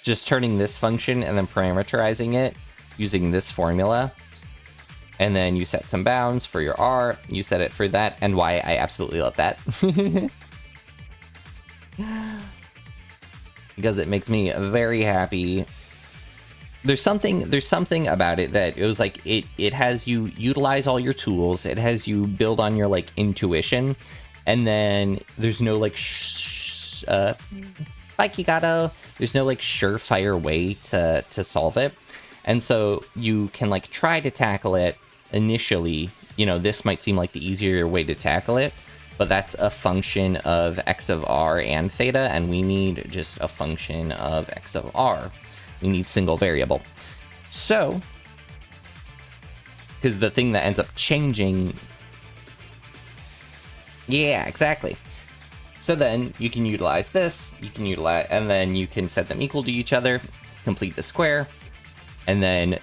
A: just turning this function and then parameterizing it using this formula. And then you set some bounds for your R, you set it for that, and Y. I absolutely love that. Because it makes me very happy. There's something about it that it was like it has you utilize all your tools, it has you build on your like intuition, and then there's no like there's no like surefire way to solve it. And so you can like try to tackle it initially. You know, this might seem like the easier way to tackle it, but that's a function of x of r and theta, and we need just a function of x of r. We need single variable. So, because the thing that ends up changing... Yeah, exactly. So then you can utilize this, and then you can set them equal to each other, complete the square, and then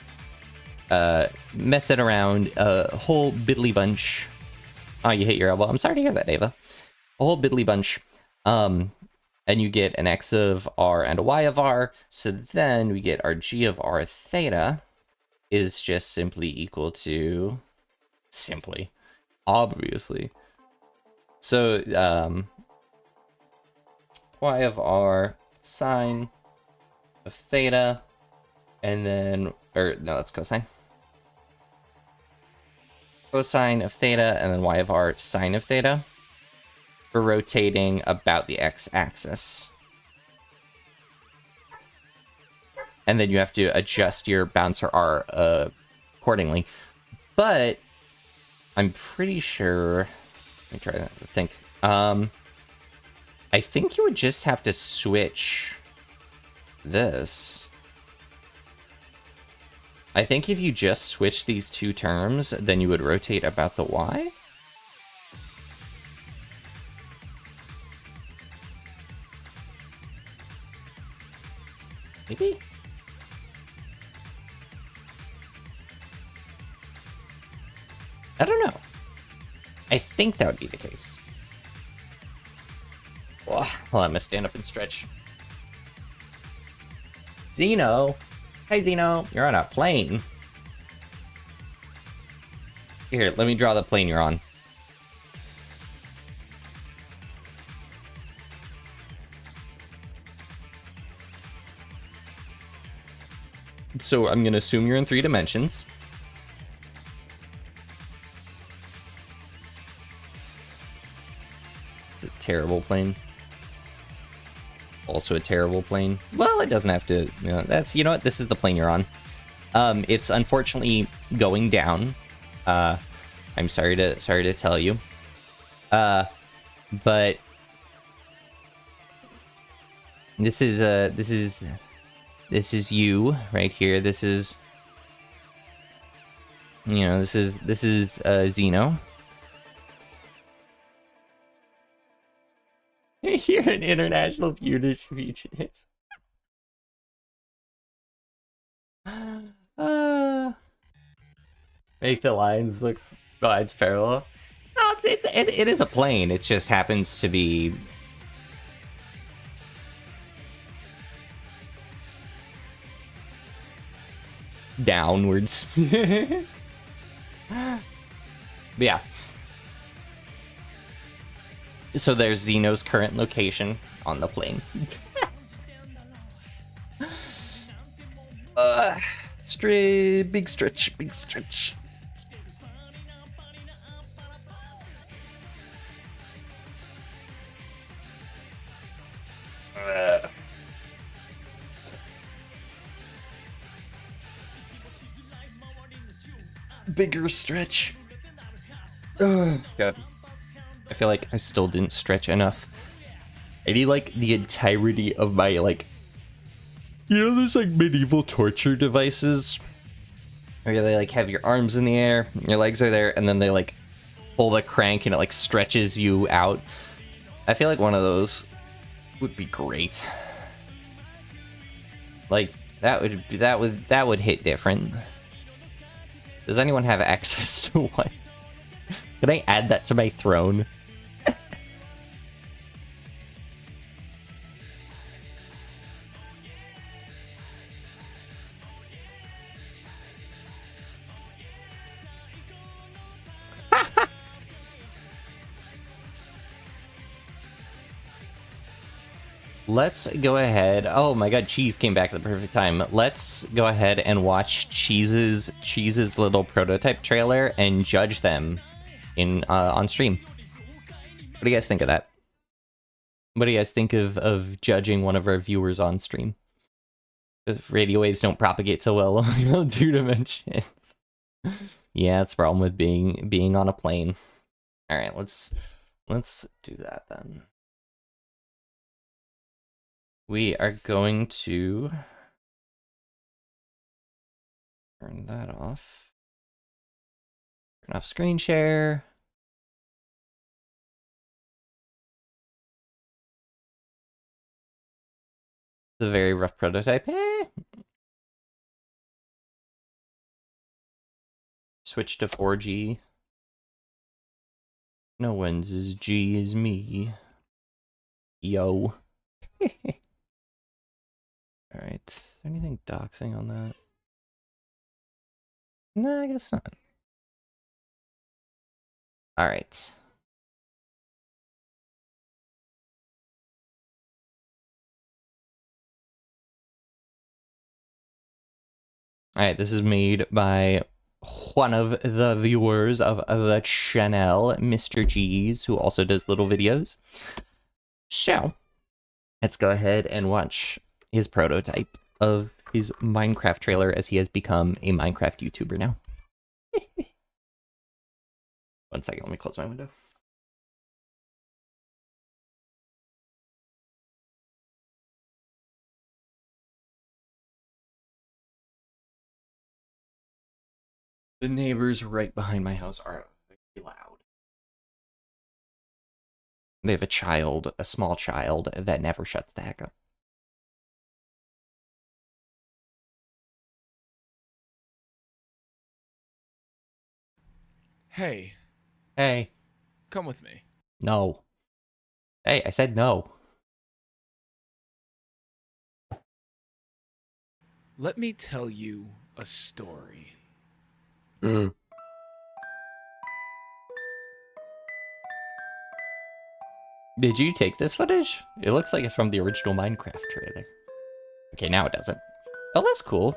A: mess it around a whole biddly bunch. Oh, you hit your elbow. I'm sorry to hear that, Ava. A whole biddly bunch. And you get an x of r and a y of r. So then we get our g of r theta is just simply equal to... Simply. Obviously. So, y of r sine of theta, and then... Or, no, that's cosine. Cosine of theta, and then y of r sine of theta. For rotating about the x-axis. And then you have to adjust your bounds for r accordingly. But I'm pretty sure... Let me try to think. I think you would just have to switch this. I think if you just switch these two terms, then you would rotate about the y. Maybe? I don't know. I think that would be the case. Oh, hold on, I'm gonna stand up and stretch. Zeno! Hey Zeno, you're on a plane. Here, let me draw the plane you're on. So I'm gonna assume you're in 3 dimensions. It's a terrible plane. Also a terrible plane. Well, it doesn't have to, you know, that's, you know what, this is the plane you're on. It's unfortunately going down. I'm sorry to tell you. But this is you right here. This is, you know, this is Zeno. You're an international fugitive. Make the lines look lines parallel. No, it is a plane. It just happens to be downwards. Yeah. So there's Zeno's current location on the plane. Big stretch. bigger stretch. Ugh. God. I feel like I still didn't stretch enough. I need like the entirety of my like, you know, there's like medieval torture devices where they like have your arms in the air, your legs are there, and then they like pull the crank and it like stretches you out. I feel like one of those would be great. Like that would hit different. Does anyone have access to one? Can I add that to my throne? Let's go ahead. Oh my god, Cheese came back at the perfect time. Let's go ahead and watch Cheese's little prototype trailer and judge them in on stream. What do you guys think of that? What do you guys think of judging one of our viewers on stream? If radio waves don't propagate so well on 2 dimensions. Yeah, it's a problem with being on a plane. All right, let's do that then. We are going to turn that off. Turn off screen share. It's a very rough prototype. Switch to 4G. No one's as G as me. Yo. Alright, is there anything doxing on that? No, I guess not. Alright. Alright, this is made by one of the viewers of the channel, Mr. G's, who also does little videos. So, let's go ahead and watch his prototype of his Minecraft trailer as he has become a Minecraft YouTuber now. 1 second, let me close my window. The neighbors right behind my house are very loud. They have a small child that never shuts the heck up.
B: Hey.
A: Hey.
B: Come with me.
A: No. Hey, I said no.
B: Let me tell you a story.
A: Did you take this footage? It looks like it's from the original Minecraft trailer. Okay, now it doesn't. Oh, that's cool.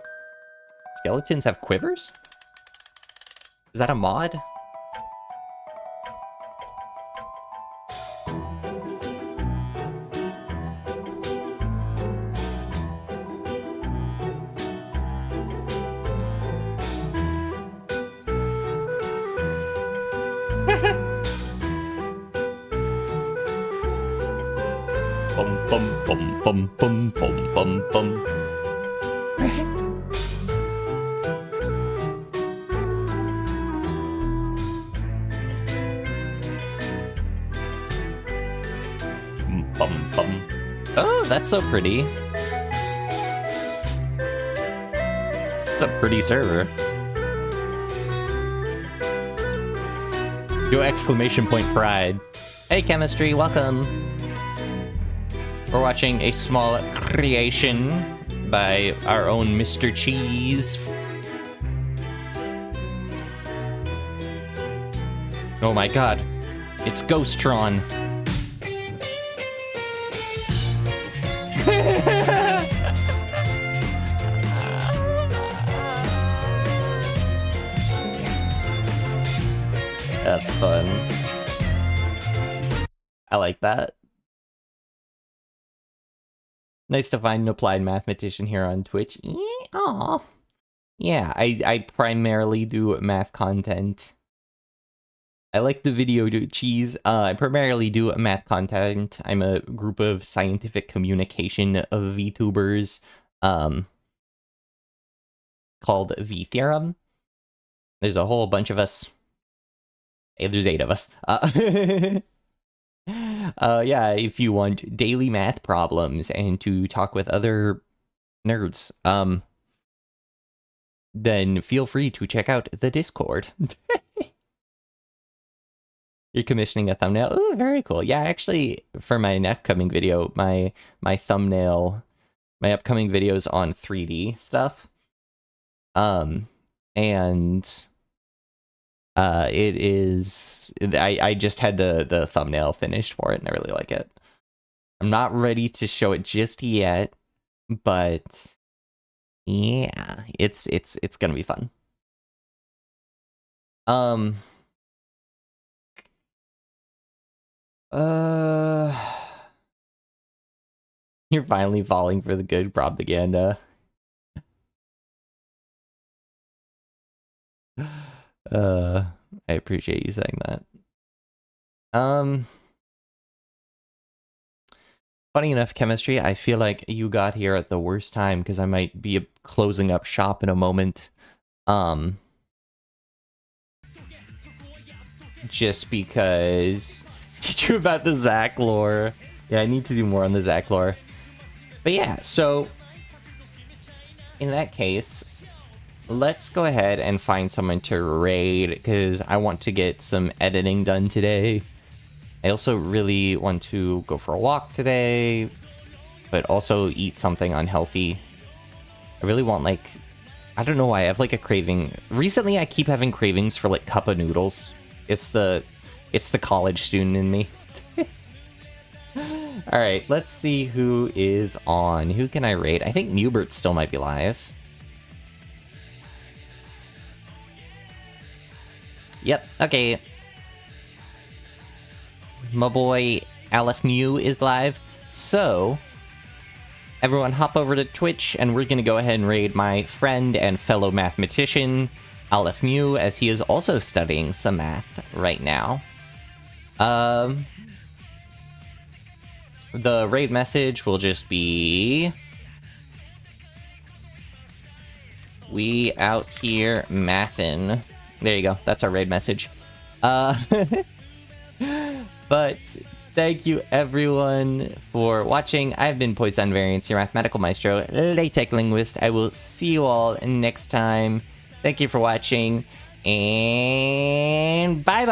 A: Skeletons have quivers? Is that a mod? Bum bum bum bum bum bum bum bum. Bum bum. Oh, that's so pretty. It's a pretty server. Yo, exclamation point pride. Hey, Chemistry, welcome. We're watching a small creation by our own Mr. Cheese. Oh my god. It's Ghostron. That's fun. I like that. Nice to find an applied mathematician here on Twitch. Aw. Yeah, I primarily do math content. I like the video cheese. I primarily do math content. I'm a group of scientific communication of VTubers called V Theorem. There's a whole bunch of us. Hey, there's 8 of us. Yeah, if you want daily math problems and to talk with other nerds, then feel free to check out the Discord. You're commissioning a thumbnail. Ooh, very cool. Yeah, actually, for my upcoming video, my thumbnail, my upcoming videos on 3D stuff. And it is, I just had the thumbnail finished for it, and I really like it. I'm not ready to show it just yet, but yeah, it's gonna be fun. You're finally falling for the good propaganda. I appreciate you saying that. Funny enough, chemistry, I feel like you got here at the worst time because I might be closing up shop in a moment. Just because... Did you about the Zach lore? Yeah, I need to do more on the Zach lore. But yeah, so... In that case, let's go ahead and find someone to raid, because I want to get some editing done today. I also really want to go for a walk today, but also eat something unhealthy. I really want, like... I don't know why, I have, like, a craving. Recently, I keep having cravings for, like, cup of noodles. It's the college student in me. Alright, let's see who is on. Who can I raid? I think Newbert still might be live. Yep, okay. My boy Aleph Mew is live. So, everyone hop over to Twitch, and we're gonna go ahead and raid my friend and fellow mathematician, Aleph Mew, as he is also studying some math right now. The raid message will just be... We out here mathin'. There you go, that's our raid message. But thank you everyone for watching. I've been Poisson Variance, your mathematical maestro, LaTeX linguist. I will see you all next time. Thank you for watching, and bye-bye!